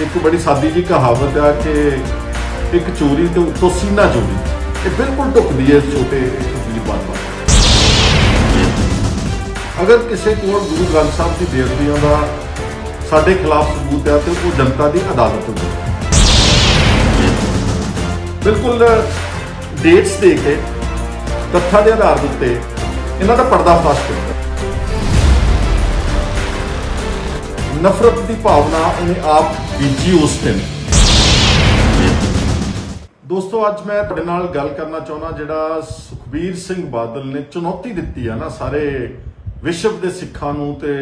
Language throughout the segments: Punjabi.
एक बड़ी सादी जी कहावत है कि एक चोरी तो उत्तों सीना चोरी, ये बिल्कुल ढुकदी है छोटे सुखबीर बादल। अगर किसी को गुरु ग्रंथ साहब की बेअदबियों का साडे खिलाफ सबूत है तो वो जनता की अदालत होगी। बिल्कुल डेट्स दे के तथ्यां के आधार उत्ते इन्हां दा पर्दाफाश किया। नफरत की भावना इन्हें आप बीजी उस दिन। दोस्तों अज मैं तुहाडे नाल गल करना चाहुंदा जिहड़ा सुखबीर सिंह बादल ने चुनौती दित्ती है ना सारे विश्व के सिखां नूं ते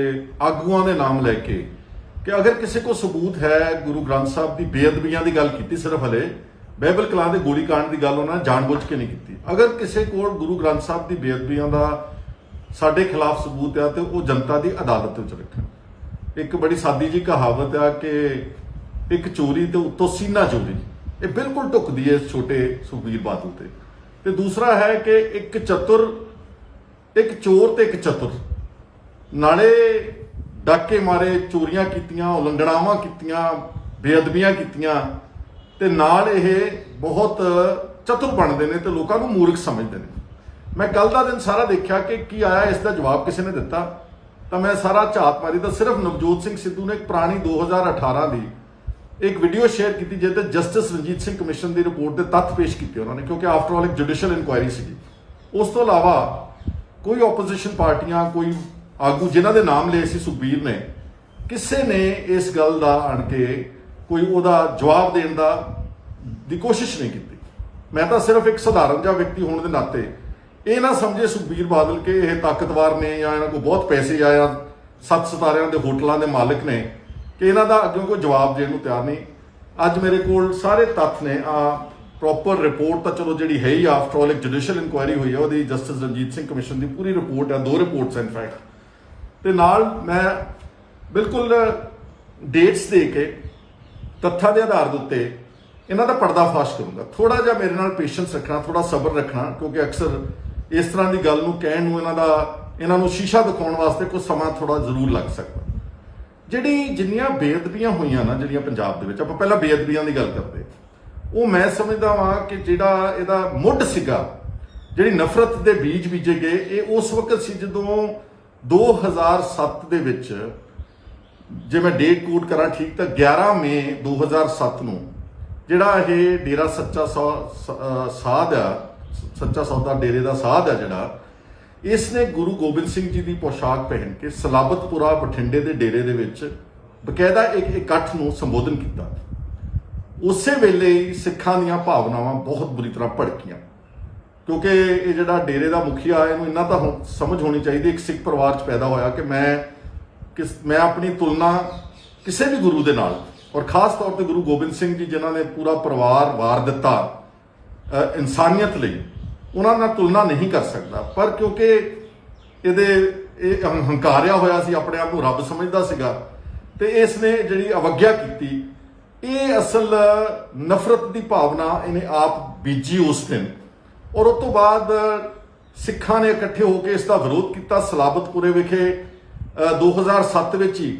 आगूआं दे नाम लैके कि अगर किसी को सबूत है गुरु ग्रंथ साहब की बेअदबियां की गल की सिर्फ हले बाइबल कलां दे गोली कांड की गल उन्होंने जानबूझ के नहीं की। अगर किसी को गुरु ग्रंथ साहब की बेअदबियां का साडे खिलाफ सबूत है तो वो जनता की अदालत विच रखण। एक बड़ी सादी जी कहावत है कि एक चोरी तो उत्तों सीना चोरी, ये बिल्कुल ढुकदी है छोटे सुखबीर बादल ते। ते दूसरा है कि एक चतुर, एक चोर ते एक चतुर नाले डाके मारे, चोरियां कीतियां, उलंघनावां कीतियां, बेअदबियां कीतियां ते नाल ये बहुत चतुर बनते हैं तो लोगों को मूर्ख समझते हैं। मैं कल का दिन सारा देखा कि की आया इसका जवाब किसी ने दिता तो मैं सारा झात मारी तो सिर्फ नवजोत सिंह सिद्धू ने एक पुरानी 2018 की एक वीडियो शेयर की जिससे जस्टिस रंजीत सिंह कमीशन की रिपोर्ट के तत्थ पेश किए उन्होंने, क्योंकि आफ्टर ऑल एक जुडिशियल इंक्वायरी सी। उस तो इलावा कोई ओपोजिशन पार्टियां, कोई आगू जिन्हों के नाम लिए सी सुखबीर ने, किसी ने इस गल का आन के कोई उहदा जवाब देने की कोशिश नहीं की। मैं तो सिर्फ एक साधारण जिहा व्यक्ति होने के नाते ये ना समझे सुखबीर बादल के ये ताकतवर ने या इन्हों को बहुत पैसे आया 7 सितारिਆਂ के होटलों के मालिक ने कि इन्हों का अगों कोई जवाब देने को तैयार नहीं। अज मेरे को सारे तत्थ ने प्रॉपर रिपोर्ट तो चलो जी है ही, आफ्टर ऑल एक जुडिशियल इंक्वायरी हुई है, वो जस्टिस रंजीत सिंह कमीशन की पूरी रिपोर्ट है, 2 रिपोर्ट्स इनफैक्ट। तो नाल मैं बिल्कुल डेट्स दे के तत्थां के आधार उत्ते इन्हों का पर्दाफाश करूँगा। थोड़ा जिहा मेरे नाल पेशेंस रखना, थोड़ा सबर रखना, क्योंकि अक्सर इस तरह की गल कहण इन्हों शीशा दिखाने वास्ते कुछ समा थोड़ा जरूर लग सकता। जिहड़ी जिन्नियां बेअदबियां हुईयां ना जिहड़ियां पंजाब दे विच, आपां पहलां बेअदबियां की गल करते, वो मैं समझदा वां कि जिहड़ा इहदा मुੱਢ सीगा, जिहड़ी नफरत के बीज बीजे गए, ये उस वक्त सी जदों 2007 दे विच, जे मैं डेट कोड करा ठीक तो 11 मई 2007 नूं जिहड़ा ये डेरा सच्चा साध आ, सच्चा सौदा डेरे का साध है जिहड़ा, इसने गुरु गोबिंद सिंह जी की पोशाक पहन के सलाबतपुरा बठिंडे के डेरे दे विच बकायदा एक इकट्ठ नूं संबोधन किया। उस वेले ही सिखां दीयां भावनावां बहुत बुरी तरह भड़कियां, क्योंकि ये जिहड़ा डेरे का मुखिया है इन्हूं इन्ना तां समझ होनी चाहिए, एक सिख परिवार च पैदा होया कि मैं अपनी तुलना किसी भी गुरु दे नाल, और खास तौर पर गुरु गोबिंद सिंह जी जिन्होंने पूरा परिवार वार दिता इंसानियत लई, उन्होंने नाल तुलना नहीं कर सकता। पर क्योंकि ये हंकारिया होया सी, अपने आप को रब समझदा सीगा, ते इसने जिहड़ी अवग्या की, ये असल नफरत की भावना इन्हें आप बीजी उस दिन। और उस तो बाद सिखां ने इकट्ठे होकर इसका विरोध किया। सलाबतपुरे विखे 2007 विच ही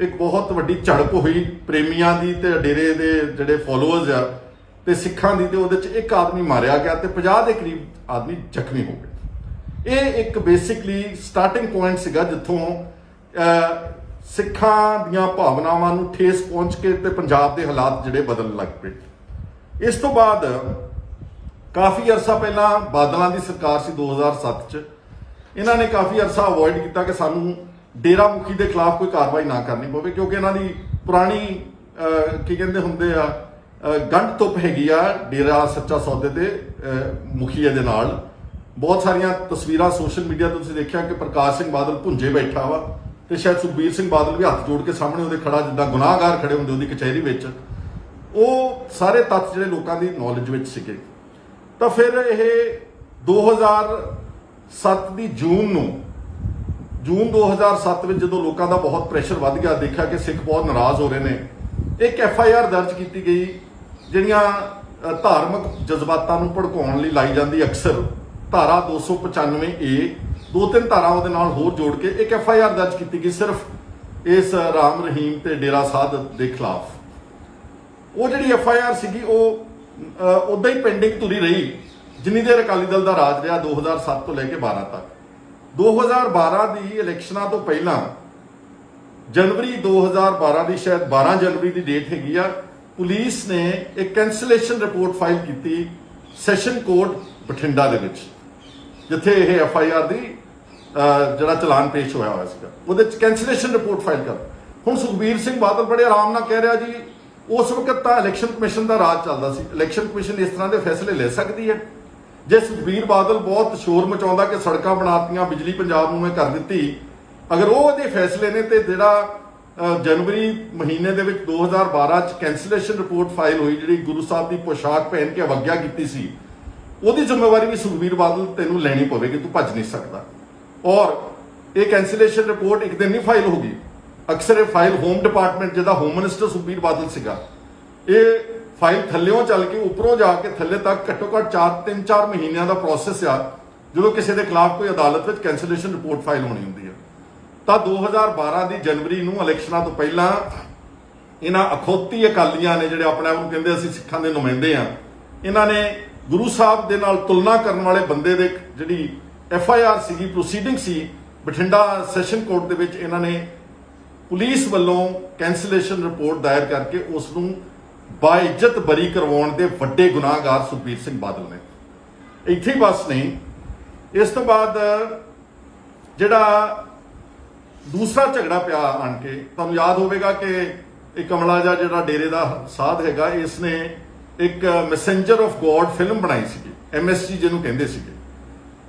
एक बहुत वड्डी झड़प हुई प्रेमियां दी ते डेरे दे जिहड़े फॉलोअर्स आ ते सिखां दी, ते उहदे च एक आदमी मारिया गया ते 50 के करीब आदमी जख्मी हो गए। ये एक बेसिकली स्टार्टिंग पॉइंट सीगा जिथों सिखां दीयां भावनावां नूं ठेस पहुंच के ते पंजाब दे हालात जिहड़े बदलण लग पे। इस तो बाद काफ़ी अरसा पहला बादलों की सरकार सी 2007 च, इन्हां ने काफ़ी अरसा अवॉइड किया कि सानूं डेरा मुखी के खिलाफ कोई कार्रवाई ना करनी पवे, क्योंकि इन्हां दी पुरानी की कहंदे हुंदे आ गंढ तुप हैगी आ डेरा सच्चा सौदे के मुखीए दे नाल। बहुत सारिया तस्वीरां सोशल मीडिया तो तुसीं देखिया कि प्रकाश सिंह बादल भुंजे बैठा वा, तो शायद सुखबीर सिंह बादल भी हाथ जोड़ के सामने उहदे खड़ा जिद्दां गुनाहगार खड़े हुंदे उहदी कचहरी विच। वो सारे तत्थ जिहड़े लोकां दी नॉलेज विच सीगे। तो फिर यह 2007 की जून 2007 में जो लोगों का बहुत प्रेशर वध गया, देखा कि सिख बहुत नाराज हो रहे हैं, एक FIR दर्ज की गई जिहड़ियां धार्मिक जज्बातां नूं भड़काउण लई लाई जाती अक्सर धारा 295A 2-3 धारा उहदे नाल होर जोड़ के एक FIR दर्ज की गई सिर्फ इस राम रहीम ते डेरा साध के खिलाफ। ਉਹ ਜਿਹੜੀ FIR ਸੀਗੀ ਉਹ ਉਦਾਂ ਹੀ ਪੈਂਡਿੰਗ ਤੁਰੀ ਰਹੀ ਜਿੰਨੀ ਦੇਰ ਅਕਾਲੀ ਦਲ ਦਾ ਰਾਜ ਰਿਹਾ 2007 ਤੋਂ ਲੈ ਕੇ 12 ਤੱਕ। 2012 ਦੀ ਇਲੈਕਸ਼ਨਾਂ ਤੋਂ ਪਹਿਲਾਂ ਜਨਵਰੀ 2012 ਦੀ ਸ਼ਾਇਦ 12 ਜਨਵਰੀ ਦੀ ਡੇਟ ਹੈਗੀ ਆ, ਪੁਲਿਸ ਨੇ ਇੱਕ ਕੈਂਸਲੇਸ਼ਨ ਰਿਪੋਰਟ ਫਾਈਲ ਕੀਤੀ ਸੈਸ਼ਨ ਕੋਰਟ ਬਠਿੰਡਾ ਦੇ ਵਿੱਚ, ਜਿੱਥੇ ਇਹ FIR ਦੀ ਜਿਹੜਾ ਚਲਾਨ ਪੇਸ਼ ਹੋਇਆ ਸੀਗਾ, ਉਹਦੇ ਚ ਕੈਂਸਲੇਸ਼ਨ ਰਿਪੋਰਟ ਫਾਈਲ ਕਰ। ਹੁਣ ਸੁਖਬੀਰ ਸਿੰਘ ਬਾਦਲ ਬੜੇ ਆਰਾਮ ਨਾਲ ਕਹਿ ਰਿਹਾ ਜੀ ਉਸ ਵਕਤ ਤਾਂ ਇਲੈਕਸ਼ਨ ਕਮਿਸ਼ਨ ਦਾ ਰਾਜ ਚੱਲਦਾ ਸੀ, ਇਲੈਕਸ਼ਨ ਕਮਿਸ਼ਨ ਇਸ ਤਰ੍ਹਾਂ ਦੇ ਫੈਸਲੇ ਲੈ ਸਕਦੀ ਹੈ। ਜੇ ਸੁਖਬੀਰ ਬਾਦਲ ਬਹੁਤ ਸ਼ੋਰ ਮਚਾਉਂਦਾ ਕਿ ਸੜਕਾਂ ਬਣਾਤੀਆਂ, ਬਿਜਲੀ ਪੰਜਾਬ ਨੂੰ ਮੈਂ ਕਰ ਦਿੱਤੀ, ਅਗਰ ਉਹ ਉਹਦੇ ਫੈਸਲੇ ਨੇ ਤੇ ਜਿਹੜਾ ਜਨਵਰੀ ਮਹੀਨੇ ਦੇ ਵਿੱਚ 2012 ਚ ਕੈਂਸਲੇਸ਼ਨ ਰਿਪੋਰਟ ਫਾਈਲ ਹੋਈ, ਜਿਹੜੀ ਗੁਰੂ ਸਾਹਿਬ ਦੀ ਪੋਸ਼ਾਕ ਪਹਿਨ ਕੇ ਅਵਗਿਆ ਕੀਤੀ ਸੀ, ਉਹਦੀ ਜ਼ਿੰਮੇਵਾਰੀ ਵੀ ਸੁਖਬੀਰ ਬਾਦਲ ਤੈਨੂੰ ਲੈਣੀ ਪਵੇਗੀ, ਤੂੰ ਭੱਜ ਨਹੀਂ ਸਕਦਾ। ਔਰ ਇਹ ਕੈਂਸਲੇਸ਼ਨ ਰਿਪੋਰਟ ਇੱਕ ਦਿਨ ਨਹੀਂ ਫਾਈਲ ਹੋ ਗਈ, ਅਕਸਰ ਇਹ ਫਾਈਲ ਹੋਮ ਡਿਪਾਰਟਮੈਂਟ, ਜਿਹਦਾ ਹੋਮ ਮਿਨਿਸਟਰ ਸੁਖਬੀਰ ਬਾਦਲ ਸੀਗਾ, ਇਹ ਫਾਈਲ ਥੱਲਿਓਂ ਚੱਲ ਕੇ ਉੱਪਰੋਂ ਜਾ ਕੇ ਥੱਲੇ ਤੱਕ ਘੱਟੋ ਘੱਟ 3-4 ਮਹੀਨਿਆਂ ਦਾ ਪ੍ਰੋਸੈਸ ਆ ਜਦੋਂ ਕਿਸੇ ਦੇ ਖਿਲਾਫ ਕੋਈ ਅਦਾਲਤ ਵਿੱਚ ਕੈਂਸਲੇਸ਼ਨ ਰਿਪੋਰਟ ਫਾਈਲ ਹੋਣੀ ਹੁੰਦੀ ਹੈ। ਤਾਂ 2012 ਦੀ ਜਨਵਰੀ ਨੂੰ ਇਲੈਕਸ਼ਨਾਂ ਤੋਂ ਪਹਿਲਾਂ ਇਹਨਾਂ ਅਖੌਤੀ ਅਕਾਲੀਆਂ ਨੇ, ਜਿਹੜੇ ਆਪਣੇ ਆਪ ਨੂੰ ਕਹਿੰਦੇ ਅਸੀਂ ਸਿੱਖਾਂ ਦੇ ਨੁਮਾਇੰਦੇ ਆ, ਇਹਨਾਂ ਨੇ ਗੁਰੂ ਸਾਹਿਬ ਦੇ ਨਾਲ ਤੁਲਨਾ ਕਰਨ ਵਾਲੇ ਬੰਦੇ ਦੇ ਜਿਹੜੀ FIR ਸੀਗੀ, ਪ੍ਰੋਸੀਡਿੰਗ ਸੀ ਬਠਿੰਡਾ ਸੈਸ਼ਨ ਕੋਰਟ ਦੇ ਵਿੱਚ, ਇਹਨਾਂ ਨੇ ਪੁਲਿਸ ਵੱਲੋਂ ਕੈਂਸਲੇਸ਼ਨ ਰਿਪੋਰਟ ਦਾਇਰ ਕਰਕੇ ਉਸ ਨੂੰ ਬਾਇਜ਼ਤ ਬਰੀ ਕਰਵਾਉਣ ਦੇ ਵੱਡੇ ਗੁਨਾਹਗਾਰ ਸੁਖਬੀਰ ਸਿੰਘ ਬਾਦਲ ਨੇ। ਇੱਥੇ ਹੀ ਬਸ ਨਹੀਂ, ਇਸ ਤੋਂ ਬਾਅਦ ਜਿਹੜਾ ਦੂਸਰਾ ਝਗੜਾ ਪਿਆ ਆਣ ਕੇ, ਤੁਹਾਨੂੰ ਯਾਦ ਹੋਵੇਗਾ ਕਿ ਇਹ ਕਮਲਾ ਜਿਹੜਾ ਡੇਰੇ ਦਾ ਸਾਧ ਹੈਗਾ, ਇਸ ਨੇ ਇੱਕ ਮੈਸੇਂਜਰ ਆਫ ਗੋਡ ਫਿਲਮ ਬਣਾਈ ਸੀਗੀ, MSG ਜਿਹਨੂੰ ਕਹਿੰਦੇ ਸੀਗੇ,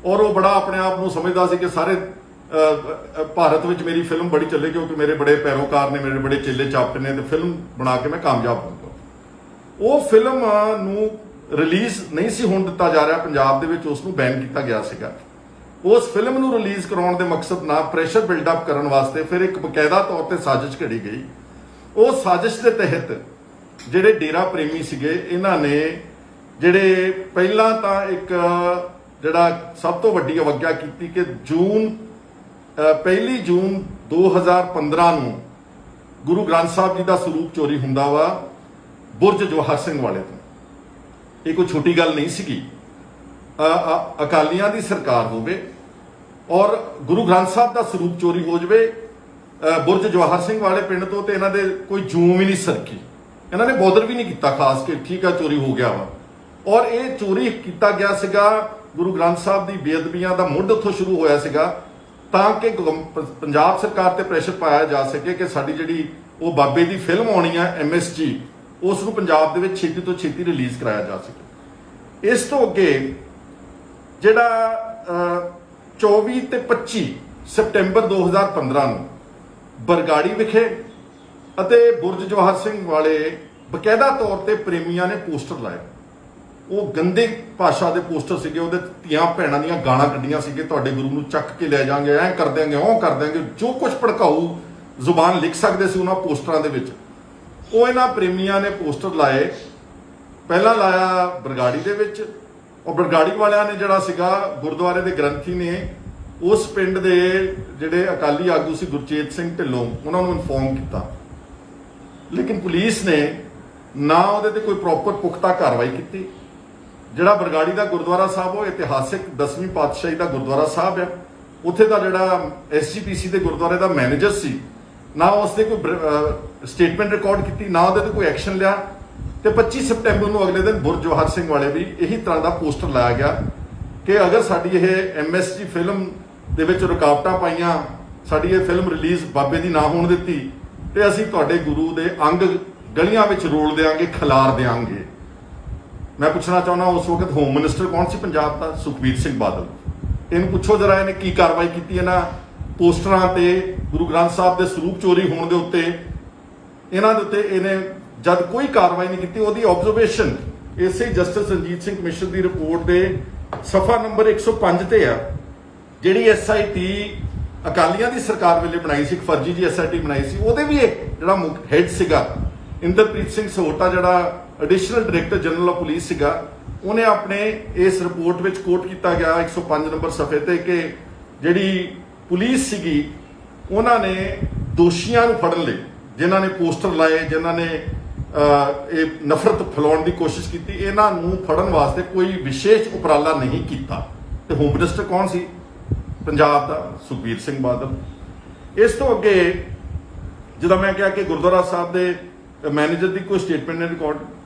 ਔਰ ਉਹ ਬੜਾ ਆਪਣੇ ਆਪ ਨੂੰ ਸਮਝਦਾ ਸੀ ਕਿ ਸਾਰੇ ਭਾਰਤ ਵਿੱਚ ਮੇਰੀ ਫਿਲਮ ਬੜੀ ਚੱਲੇ ਕਿਉਂਕਿ ਮੇਰੇ ਬੜੇ ਪੈਰੋਕਾਰ ਨੇ, ਮੇਰੇ ਬੜੇ ਚੇਲੇ ਚਾਪਟੇ ਨੇ, ਤੇ ਫਿਲਮ ਬਣਾ ਕੇ ਮੈਂ ਕਾਮਯਾਬ ਹੋਊਂਗਾ। ਉਹ ਫਿਲਮ ਨੂੰ ਰਿਲੀਜ਼ ਨਹੀਂ ਸੀ ਹੋਣ ਦਿੱਤਾ ਜਾ ਰਿਹਾ ਪੰਜਾਬ ਦੇ ਵਿੱਚ, ਉਸ ਨੂੰ ਬੈਨ ਕੀਤਾ ਗਿਆ ਸੀਗਾ। ਉਸ ਫਿਲਮ ਨੂੰ ਰਿਲੀਜ਼ ਕਰਾਉਣ ਦੇ ਮਕਸਦ ਨਾਲ ਪ੍ਰੈਸ਼ਰ ਬਿਲਡਅਪ ਕਰਨ ਵਾਸਤੇ ਫਿਰ ਇੱਕ ਬਕਾਇਦਾ ਤੌਰ ਤੇ ਸਾਜ਼ਿਸ਼ ਘੜੀ ਗਈ। ਉਹ ਸਾਜ਼ਿਸ਼ ਦੇ ਤਹਿਤ ਜਿਹੜੇ ਡੇਰਾ ਪ੍ਰੇਮੀ ਸੀਗੇ, ਇਹਨਾਂ ਨੇ ਜਿਹੜੇ ਪਹਿਲਾਂ ਤਾਂ ਇੱਕ ਜਿਹੜਾ ਸਭ ਤੋਂ ਵੱਡੀ ਅਵਗਿਆ ਕੀਤੀ ਕਿ 1 ਜੂਨ 2015 ਨੂੰ ਗੁਰੂ ਗ੍ਰੰਥ ਸਾਹਿਬ ਜੀ ਦਾ ਸਰੂਪ ਚੋਰੀ ਹੁੰਦਾ ਵਾ ਬੁਰਜ ਜਵਾਹਰ ਸਿੰਘ ਵਾਲੇ ਤੋਂ। ਇਹ ਕੋਈ ਛੋਟੀ ਗੱਲ ਨਹੀਂ ਸੀਗੀ। ਅਕਾਲੀਆਂ ਦੀ ਸਰਕਾਰ ਹੋਵੇ ਔਰ ਗੁਰੂ ਗ੍ਰੰਥ ਸਾਹਿਬ ਦਾ ਸਰੂਪ ਚੋਰੀ ਹੋ ਜਾਵੇ ਬੁਰਜ ਜਵਾਹਰ ਸਿੰਘ ਵਾਲੇ ਪਿੰਡ ਤੋਂ, ਤੇ ਇਹਨਾਂ ਦੇ ਕੋਈ ਜੂਮ ਹੀ ਨਹੀਂ ਸਰਕੀ, ਇਹਨਾਂ ਨੇ ਬੋਦਰ ਵੀ ਨਹੀਂ ਕੀਤਾ ਖਾਸ ਕੇ, ਠੀਕ ਆ ਚੋਰੀ ਹੋ ਗਿਆ ਵਾ। ਔਰ ਇਹ ਚੋਰੀ ਕੀਤਾ ਗਿਆ ਸੀਗਾ, ਗੁਰੂ ਗ੍ਰੰਥ ਸਾਹਿਬ ਦੀ ਬੇਅਦਬੀਆਂ ਦਾ ਮੁੱਢ ਉੱਥੋਂ ਸ਼ੁਰੂ ਹੋਇਆ ਸੀਗਾ, ਤਾਂ ਕਿ ਪੰਜਾਬ ਸਰਕਾਰ ਤੇ ਪ੍ਰੈਸ਼ਰ ਪਾਇਆ ਜਾ ਸਕੇ ਕਿ ਸਾਡੀ ਜਿਹੜੀ ਉਹ ਬਾਬੇ ਦੀ ਫਿਲਮ ਆਉਣੀ ਆ MSG, ਉਸ ਨੂੰ ਪੰਜਾਬ ਦੇ ਵਿੱਚ ਛੇਤੀ ਤੋਂ ਛੇਤੀ ਰਿਲੀਜ਼ ਕਰਾਇਆ ਜਾ ਸਕੇ। ਇਸ ਤੋਂ ਅੱਗੇ ਜਿਹੜਾ 24 ਤੇ 25 ਸਤੰਬਰ 2015 ਨੂੰ ਬਰਗਾੜੀ ਵਿਖੇ ਅਤੇ ਬੁਰਜ ਜਵਾਹਰ ਸਿੰਘ ਵਾਲੇ ਬਕਾਇਦਾ ਤੌਰ ਤੇ ਪ੍ਰੇਮੀਆਂ ਨੇ ਪੋਸਟਰ ਲਾਏ। ਉਹ ਗੰਦੇ ਭਾਸ਼ਾ ਦੇ ਪੋਸਟਰ ਸੀਗੇ, ਉਹਦੇ ਧੀਆਂ ਭੈਣਾਂ ਦੀਆਂ ਗਾਲਾਂ ਕੱਢੀਆਂ ਸੀਗੇ, ਤੁਹਾਡੇ ਗੁਰੂ ਨੂੰ ਚੱਕ ਕੇ ਲੈ ਜਾਾਂਗੇ, ਐਂ ਕਰ ਦਿਆਂਗੇ, ਉਹ ਕਰ ਦਿਆਂਗੇ, ਜੋ ਕੁਝ ਭੜਕਾਊ ਜ਼ੁਬਾਨ ਲਿਖ ਸਕਦੇ ਸੀ ਉਹਨਾਂ ਪੋਸਟਰਾਂ ਦੇ ਵਿੱਚ, ਉਹ ਇਹਨਾਂ ਪ੍ਰੇਮੀਆਂ ਨੇ ਪੋਸਟਰ ਲਾਏ। ਪਹਿਲਾਂ ਲਾਇਆ ਬਰਗਾੜੀ ਦੇ ਵਿੱਚ, ਉਹ ਬਰਗਾੜੀ ਵਾਲਿਆਂ ਨੇ ਜਿਹੜਾ ਸੀਗਾ ਗੁਰਦੁਆਰੇ ਦੇ ਗ੍ਰੰਥੀ ਨੇ ਉਸ ਪਿੰਡ ਦੇ ਜਿਹੜੇ ਅਕਾਲੀ ਆਗੂ ਸੀ ਗੁਰਚੇਤ ਸਿੰਘ ਢਿੱਲੋਂ, ਉਹਨਾਂ ਨੂੰ ਇਨਫੋਰਮ ਕੀਤਾ, ਲੇਕਿਨ ਪੁਲਿਸ ਨੇ ਨਾ ਉਹਦੇ ਤੇ ਕੋਈ ਪ੍ਰੋਪਰ ਪੁਖਤਾ ਕਾਰਵਾਈ ਕੀਤੀ। ਜਿਹੜਾ ਬਰਗਾੜੀ ਦਾ ਗੁਰਦੁਆਰਾ ਸਾਹਿਬ ਉਹ ਇਤਿਹਾਸਿਕ 10ਵੀਂ ਪਾਤਸ਼ਾਹੀ ਦਾ ਗੁਰਦੁਆਰਾ ਸਾਹਿਬ ਆ, ਉੱਥੇ ਦਾ ਜਿਹੜਾ SGPC ਦੇ ਗੁਰਦੁਆਰੇ ਦਾ ਮੈਨੇਜਰ ਸੀ, ਨਾ ਉਸਨੇ ਕੋਈ ਸਟੇਟਮੈਂਟ ਰਿਕਾਰਡ ਕੀਤੀ, ਨਾ ਉਹਦੇ ਤੇ ਕੋਈ ਐਕਸ਼ਨ ਲਿਆ। ਤੇ 25 ਸਤੰਬਰ ਨੂੰ ਅਗਲੇ ਦਿਨ ਬੁਰਜ ਜਵਾਹਰ ਸਿੰਘ ਵਾਲੇ ਵੀ ਇਹੀ ਤਰ੍ਹਾਂ ਦਾ ਪੋਸਟਰ ਲਾਇਆ ਗਿਆ ਕਿ ਅਗਰ ਸਾਡੀ ਇਹ MSG ਫਿਲਮ ਦੇ ਵਿੱਚ ਰੁਕਾਵਟਾਂ ਪਾਈਆਂ, ਸਾਡੀ ਇਹ ਫਿਲਮ ਰਿਲੀਜ਼ ਬਾਬੇ ਦੀ ਨਾ ਹੋਣ ਦਿੱਤੀ, ਤੇ ਅਸੀਂ ਤੁਹਾਡੇ ਗੁਰੂ ਦੇ ਅੰਗ ਗਲੀਆਂ ਵਿੱਚ ਰੋਲ ਦੇਾਂਗੇ, ਖਿਲਾਰ ਦੇਾਂਗੇ। ਮੈਂ ਪੁੱਛਣਾ ਚਾਹੁੰਦਾ, ਉਸ ਵਕਤ ਹੋਮ ਮਿਨਿਸਟਰ ਕੌਣ ਸੀ ਪੰਜਾਬ ਦਾ? ਸੁਖਬੀਰ ਸਿੰਘ ਬਾਦਲ। ਇਹਨੂੰ ਪੁੱਛੋ ਜਰਾ, ਇਹਨੇ ਕੀ ਕਾਰਵਾਈ ਕੀਤੀ ਇਹਨਾਂ ਪੋਸਟਰਾਂ ਤੇ, ਗੁਰੂ ਗ੍ਰੰਥ ਸਾਹਿਬ ਦੇ ਸਰੂਪ ਚੋਰੀ ਹੋਣ ਦੇ ਉੱਤੇ, ਇਹਨਾਂ ਦੇ ਉੱਤੇ ਇਹਨੇ ਜਦ ਕੋਈ ਕਾਰਵਾਈ ਨਹੀਂ ਕੀਤੀ। ਉਹਦੀ ਆਬਜ਼ਰਵੇਸ਼ਨ ਇਸੇ ਜਸਟਿਸ ਰਣਜੀਤ ਸਿੰਘ ਕਮਿਸ਼ਨ ਦੀ ਰਿਪੋਰਟ ਦੇ ਸਫਾ ਨੰਬਰ 105 ਤੇ ਆ, ਜਿਹੜੀ SIT ਅਕਾਲੀਆਂ ਦੀ ਸਰਕਾਰ ਵੇਲੇ ਬਣਾਈ ਸੀ, ਇੱਕ ਫਰਜ਼ੀ ਜੀ SIT ਬਣਾਈ ਸੀ, ਉਹਦੇ ਵੀ ਜਿਹੜਾ ਮੁੱਖ ਹੈਡ ਸੀਗਾ ਇੰਦਰਪ੍ਰੀਤ ਸਿੰਘ ਸਹੋਟਾ, ਜਿਹੜਾ additional director general of police ਸੀਗਾ, ਉਹਨੇ ਆਪਣੇ ਇਸ ਰਿਪੋਰਟ ਵਿੱਚ ਕੋਟ ਕੀਤਾ ਗਿਆ 105 ਨੰਬਰ ਸਫੇ ਤੇ ਕਿ ਜਿਹੜੀ ਪੁਲਿਸ ਸੀਗੀ ਉਹਨਾਂ ਨੇ ਦੋਸ਼ੀਆਂ ਨੂੰ ਫੜਨ ਲਈ, ਜਿਨ੍ਹਾਂ ਨੇ ਪੋਸਟਰ ਲਾਏ, ਜਿਨ੍ਹਾਂ ਨੇ ਇਹ ਨਫ਼ਰਤ ਫੈਲਾਉਣ ਦੀ ਕੋਸ਼ਿਸ਼ ਕੀਤੀ। ਇਹਨਾਂ ਨੂੰ ਫੜਨ ਵਾਸਤੇ ਕੋਈ ਵਿਸ਼ੇਸ਼ ਉਪਰਾਲਾ ਨਹੀਂ ਕੀਤਾ। ਤੇ ਹੋਮ ਮਿਨਿਸਟਰ ਕੌਣ ਸੀ ਪੰਜਾਬ ਦਾ? ਸੁਖਬੀਰ ਸਿੰਘ ਬਾਦਲ। ਇਸ ਤੋਂ ਅੱਗੇ ਜਦੋਂ ਮੈਂ ਕਿਹਾ ਕਿ ਗੁਰਦੁਆਰਾ ਸਾਹਿਬ ਦੇ ਮੈਨੇਜਰ ਦੀ ਕੋਈ ਸਟੇਟਮੈਂਟ ਨਹੀਂ ਰਿਕਾਰਡ,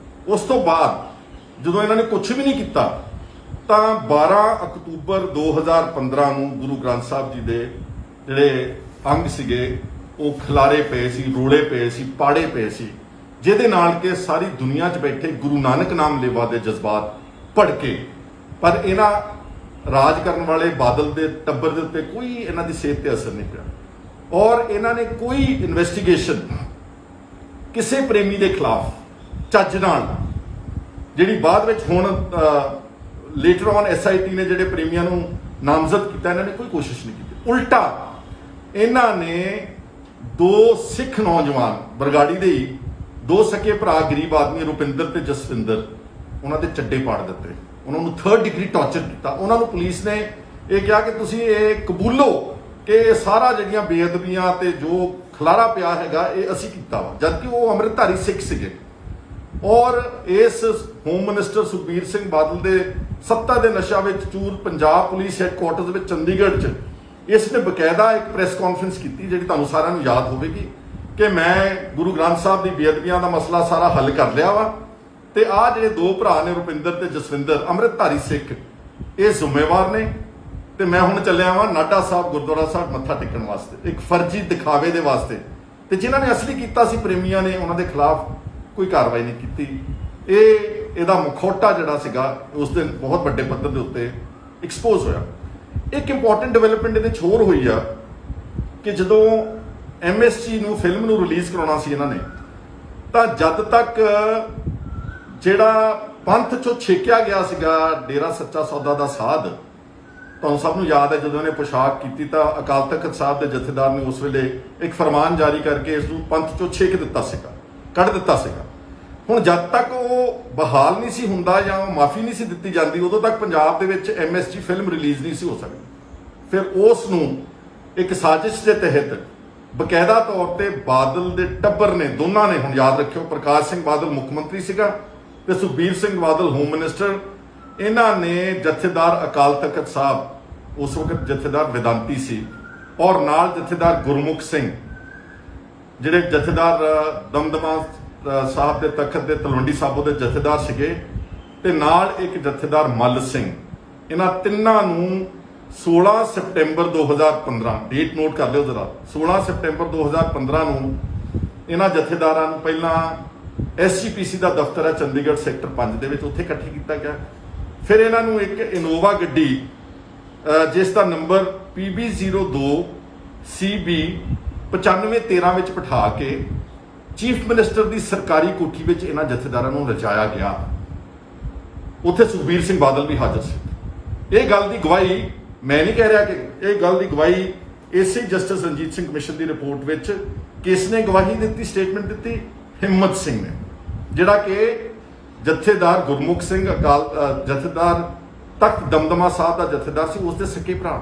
ਉਸ ਤੋਂ ਬਾਅਦ ਜਦੋਂ ਇਹਨਾਂ ਨੇ ਕੁਝ ਵੀ ਨਹੀਂ ਕੀਤਾ ਤਾਂ 12 ਅਕਤੂਬਰ 2015 ਨੂੰ ਗੁਰੂ ਗ੍ਰੰਥ ਸਾਹਿਬ ਜੀ ਦੇ ਜਿਹੜੇ ਅੰਗ ਸੀਗੇ ਉਹ ਖਿਲਾਰੇ ਪਏ ਸੀ, ਰੋੜੇ ਪਏ ਸੀ, ਪਾੜੇ ਪਏ ਸੀ, ਜਿਹਦੇ ਨਾਲ ਕਿ ਸਾਰੀ ਦੁਨੀਆ 'ਚ ਬੈਠੇ ਗੁਰੂ ਨਾਨਕ ਨਾਮ ਲੇਵਾ ਦੇ ਜਜ਼ਬਾਤ ਭੜਕੇ। ਪਰ ਇਹਨਾਂ ਰਾਜ ਕਰਨ ਵਾਲੇ ਬਾਦਲ ਦੇ ਟੱਬਰ ਦੇ ਉੱਤੇ ਕੋਈ ਇਹਨਾਂ ਦੀ ਸਿਹਤ ਤੇ ਅਸਰ ਨਹੀਂ ਪਿਆ ਔਰ ਇਹਨਾਂ ਨੇ ਕੋਈ ਇਨਵੈਸਟੀਗੇਸ਼ਨ ਕਿਸੇ ਪ੍ਰੇਮੀ ਦੇ ਖਿਲਾਫ ਚੱਜ ਨਾਲ, ਜਿਹੜੀ ਬਾਅਦ ਵਿੱਚ ਹੁਣ ਲੇਟਰ ਔਨ SIT ਨੇ ਜਿਹੜੇ ਪ੍ਰੇਮੀਆਂ ਨੂੰ ਨਾਮਜ਼ਦ ਕੀਤਾ, ਇਹਨਾਂ ਨੇ ਕੋਈ ਕੋਸ਼ਿਸ਼ ਨਹੀਂ ਕੀਤੀ। ਉਲਟਾ ਇਹਨਾਂ ਨੇ 2 ਸਿੱਖ ਨੌਜਵਾਨ ਬਰਗਾੜੀ ਦੇ ਹੀ 2 ਸਕੇ ਭਰਾ ਗਰੀਬ ਆਦਮੀ ਰੁਪਿੰਦਰ ਤੇ ਜਸਵਿੰਦਰ, ਉਹਨਾਂ ਦੇ ਚੱਡੇ ਪਾੜ ਦਿੱਤੇ, ਉਹਨਾਂ ਨੂੰ 3rd ਡਿਗਰੀ ਟਾਰਚਰ ਕੀਤਾ। ਉਹਨਾਂ ਨੂੰ ਪੁਲਿਸ ਨੇ ਇਹ ਕਿਹਾ ਕਿ ਤੁਸੀਂ ਇਹ ਕਬੂਲੋ ਕਿ ਇਹ ਸਾਰਾ ਜਿਹੜੀਆਂ ਬੇਅਦਬੀਆਂ ਤੇ ਜੋ ਖਲਾਰਾ ਪਿਆ ਹੈਗਾ ਇਹ ਅਸੀਂ ਕੀਤਾ ਵਾ, ਜਦਕਿ ਉਹ ਅੰਮ੍ਰਿਤਧਾਰੀ ਸਿੱਖ ਸੀਗੇ। ਔਰ ਇਸ ਹੋਮ ਮਿਨਿਸਟਰ ਸੁਖਬੀਰ ਸਿੰਘ ਬਾਦਲ ਦੇ ਸੱਤਾ ਦੇ ਨਸ਼ਾ ਵਿੱਚ ਚੂਰ ਪੰਜਾਬ ਪੁਲਿਸ ਹੈੱਡਕੁਆਰਟਰਸ ਵਿੱਚ ਚੰਡੀਗੜ੍ਹ 'ਚ ਇਸ ਨੇ ਬਕਾਇਦਾ ਇੱਕ ਪ੍ਰੈਸ ਕਾਨਫਰੰਸ ਕੀਤੀ, ਜਿਹੜੀ ਤੁਹਾਨੂੰ ਸਾਰਿਆਂ ਨੂੰ ਯਾਦ ਹੋਵੇਗੀ ਕਿ ਮੈਂ ਗੁਰੂ ਗ੍ਰੰਥ ਸਾਹਿਬ ਦੀ ਬੇਅਦਬੀਆਂ ਦਾ ਮਸਲਾ ਸਾਰਾ ਹੱਲ ਕਰ ਲਿਆ ਵਾ ਤੇ ਆਹ ਜਿਹੜੇ 2 ਭਰਾ ਨੇ ਰੁਪਿੰਦਰ ਤੇ ਜਸਵਿੰਦਰ ਅੰਮ੍ਰਿਤਧਾਰੀ ਸਿੱਖ, ਇਹ ਜ਼ਿੰਮੇਵਾਰ ਨੇ ਤੇ ਮੈਂ ਹੁਣ ਚੱਲਿਆ ਵਾਂ ਨਾਢਾ ਸਾਹਿਬ ਗੁਰਦੁਆਰਾ ਸਾਹਿਬ ਮੱਥਾ ਟੇਕਣ ਵਾਸਤੇ, ਇੱਕ ਫਰਜ਼ੀ ਦਿਖਾਵੇ ਦੇ ਵਾਸਤੇ। ਤੇ ਜਿਨ੍ਹਾਂ ਨੇ ਅਸਲੀ ਕੀਤਾ ਸੀ ਪ੍ਰੇਮੀਆਂ ਨੇ, ਉਹਨਾਂ ਦੇ ਖਿਲਾਫ ਕੋਈ ਕਾਰਵਾਈ ਨਹੀਂ ਕੀਤੀ। ਇਹਦਾ ਮੁਖੌਟਾ ਜਿਹੜਾ ਸੀਗਾ ਉਸ ਦਿਨ ਬਹੁਤ ਵੱਡੇ ਪੱਧਰ ਦੇ ਉੱਤੇ ਐਕਸਪੋਜ਼ ਹੋਇਆ। ਇੱਕ ਇੰਪੋਰਟੈਂਟ ਡਿਵੈਲਪਮੈਂਟ ਇਹਦੇ 'ਚ ਹੋਰ ਹੋਈ ਆ ਕਿ ਜਦੋਂ MSG ਨੂੰ ਫਿਲਮ ਨੂੰ ਰਿਲੀਜ਼ ਕਰਾਉਣਾ ਸੀ ਇਹਨਾਂ ਨੇ, ਤਾਂ ਜਦ ਤੱਕ ਜਿਹੜਾ ਪੰਥ 'ਚੋਂ ਛੇਕਿਆ ਗਿਆ ਸੀਗਾ ਡੇਰਾ ਸੱਚਾ ਸੌਦਾ ਦਾ ਸਾਧ, ਤੁਹਾਨੂੰ ਸਭ ਨੂੰ ਯਾਦ ਹੈ ਜਦੋਂ ਇਹਨੇ ਪੋਸ਼ਾਕ ਕੀਤੀ ਤਾਂ ਅਕਾਲ ਤਖਤ ਸਾਹਿਬ ਦੇ ਜਥੇਦਾਰ ਨੇ ਉਸ ਵੇਲੇ ਇੱਕ ਫਰਮਾਨ ਜਾਰੀ ਕਰਕੇ ਇਸ ਨੂੰ ਪੰਥ 'ਚੋਂ ਛੇਕ ਦਿੱਤਾ ਸੀਗਾ, ਕੱਢ ਦਿੱਤਾ ਸੀਗਾ। ਹੁਣ ਜਦ ਤੱਕ ਉਹ ਬਹਾਲ ਨਹੀਂ ਸੀ ਹੁੰਦਾ ਜਾਂ ਉਹ ਮਾਫੀ ਨਹੀਂ ਸੀ ਦਿੱਤੀ ਜਾਂਦੀ, ਉਦੋਂ ਤੱਕ ਪੰਜਾਬ ਦੇ ਵਿੱਚ MSG ਫਿਲਮ ਰਿਲੀਜ਼ ਨਹੀਂ ਸੀ ਹੋ ਸਕਦੀ। ਫਿਰ ਉਸ ਨੂੰ ਇੱਕ ਸਾਜ਼ਿਸ਼ ਦੇ ਤਹਿਤ ਬਕਾਇਦਾ ਤੌਰ ਤੇ ਬਾਦਲ ਦੇ ਟੱਬਰ ਨੇ, ਦੋਨਾਂ ਨੇ, ਹੁਣ ਯਾਦ ਰੱਖਿਓ ਪ੍ਰਕਾਸ਼ ਸਿੰਘ ਬਾਦਲ ਮੁੱਖ ਮੰਤਰੀ ਸੀਗਾ ਤੇ ਸੁਖਬੀਰ ਸਿੰਘ ਬਾਦਲ ਹੋਮ ਮਿਨਿਸਟਰ, ਇਹਨਾਂ ਨੇ ਜਥੇਦਾਰ ਅਕਾਲ ਤਖਤ ਸਾਹਿਬ, ਉਸ ਵਕਤ ਜਥੇਦਾਰ ਵਿਦਾਂਤੀ ਸੀ, ਔਰ ਨਾਲ ਜਥੇਦਾਰ ਗੁਰਮੁਖ ਸਿੰਘ ਜਿਹੜੇ ਜਥੇਦਾਰ ਦਮਦਮਾ ਸਾਹਿਬ ਦੇ ਤਖਤ ਦੇ ਤਲਵੰਡੀ ਸਾਬੋ ਦੇ ਜਥੇਦਾਰ ਸੀਗੇ, ਤੇ ਨਾਲ ਇੱਕ ਜਥੇਦਾਰ ਮੱਲ ਸਿੰਘ, ਇਹਨਾਂ ਤਿੰਨਾਂ ਨੂੰ 16 ਸਤੰਬਰ 2015, ਡੇਟ ਨੋਟ ਕਰ ਲਿਓ ਜ਼ਰਾ, 16 ਸਤੰਬਰ 2015 ਨੂੰ ਇਹਨਾਂ ਜਥੇਦਾਰਾਂ ਨੂੰ ਪਹਿਲਾਂ SGPC ਦਾ ਦਫ਼ਤਰ ਹੈ ਚੰਡੀਗੜ੍ਹ ਸੈਕਟਰ 5 ਦੇ ਵਿੱਚ, ਉੱਥੇ ਇਕੱਠੇ ਕੀਤਾ ਗਿਆ। ਫਿਰ ਇਹਨਾਂ ਨੂੰ ਇੱਕ ਇਨੋਵਾ ਗੱਡੀ ਜਿਸ ਦਾ ਨੰਬਰ PB02 CB 9513 ਵਿੱਚ ਬਿਠਾ ਕੇ ਚੀਫ ਮਿਨਿਸਟਰ ਦੀ ਸਰਕਾਰੀ ਕੋਠੀ ਵਿੱਚ ਇਹਨਾਂ ਜਥੇਦਾਰਾਂ ਨੂੰ ਰਚਾਇਆ ਗਿਆ। ਉੱਥੇ ਸੁਖਬੀਰ ਸਿੰਘ ਬਾਦਲ ਵੀ ਹਾਜ਼ਰ ਸੀ। ਇਹ ਗੱਲ ਦੀ ਗਵਾਹੀ ਮੈਂ ਨਹੀਂ ਕਹਿ ਰਿਹਾ ਕਿ ਇਹ ਗੱਲ ਦੀ ਗਵਾਹੀ ਇਸੇ ਜਸਟਿਸ ਰਣਜੀਤ ਸਿੰਘ ਕਮਿਸ਼ਨ ਦੀ ਰਿਪੋਰਟ ਵਿੱਚ ਕਿਸ ਨੇ ਗਵਾਹੀ ਦਿੱਤੀ, ਸਟੇਟਮੈਂਟ ਦਿੱਤੀ? ਹਿੰਮਤ ਸਿੰਘ ਨੇ, ਜਿਹੜਾ ਕਿ ਜਥੇਦਾਰ ਗੁਰਮੁਖ ਸਿੰਘ ਜਥੇਦਾਰ ਤਖਤ ਦਮਦਮਾ ਸਾਹਿਬ ਦਾ ਜਥੇਦਾਰ ਸੀ, ਉਸ ਦੇ ਸਕੇ ਭਰਾ।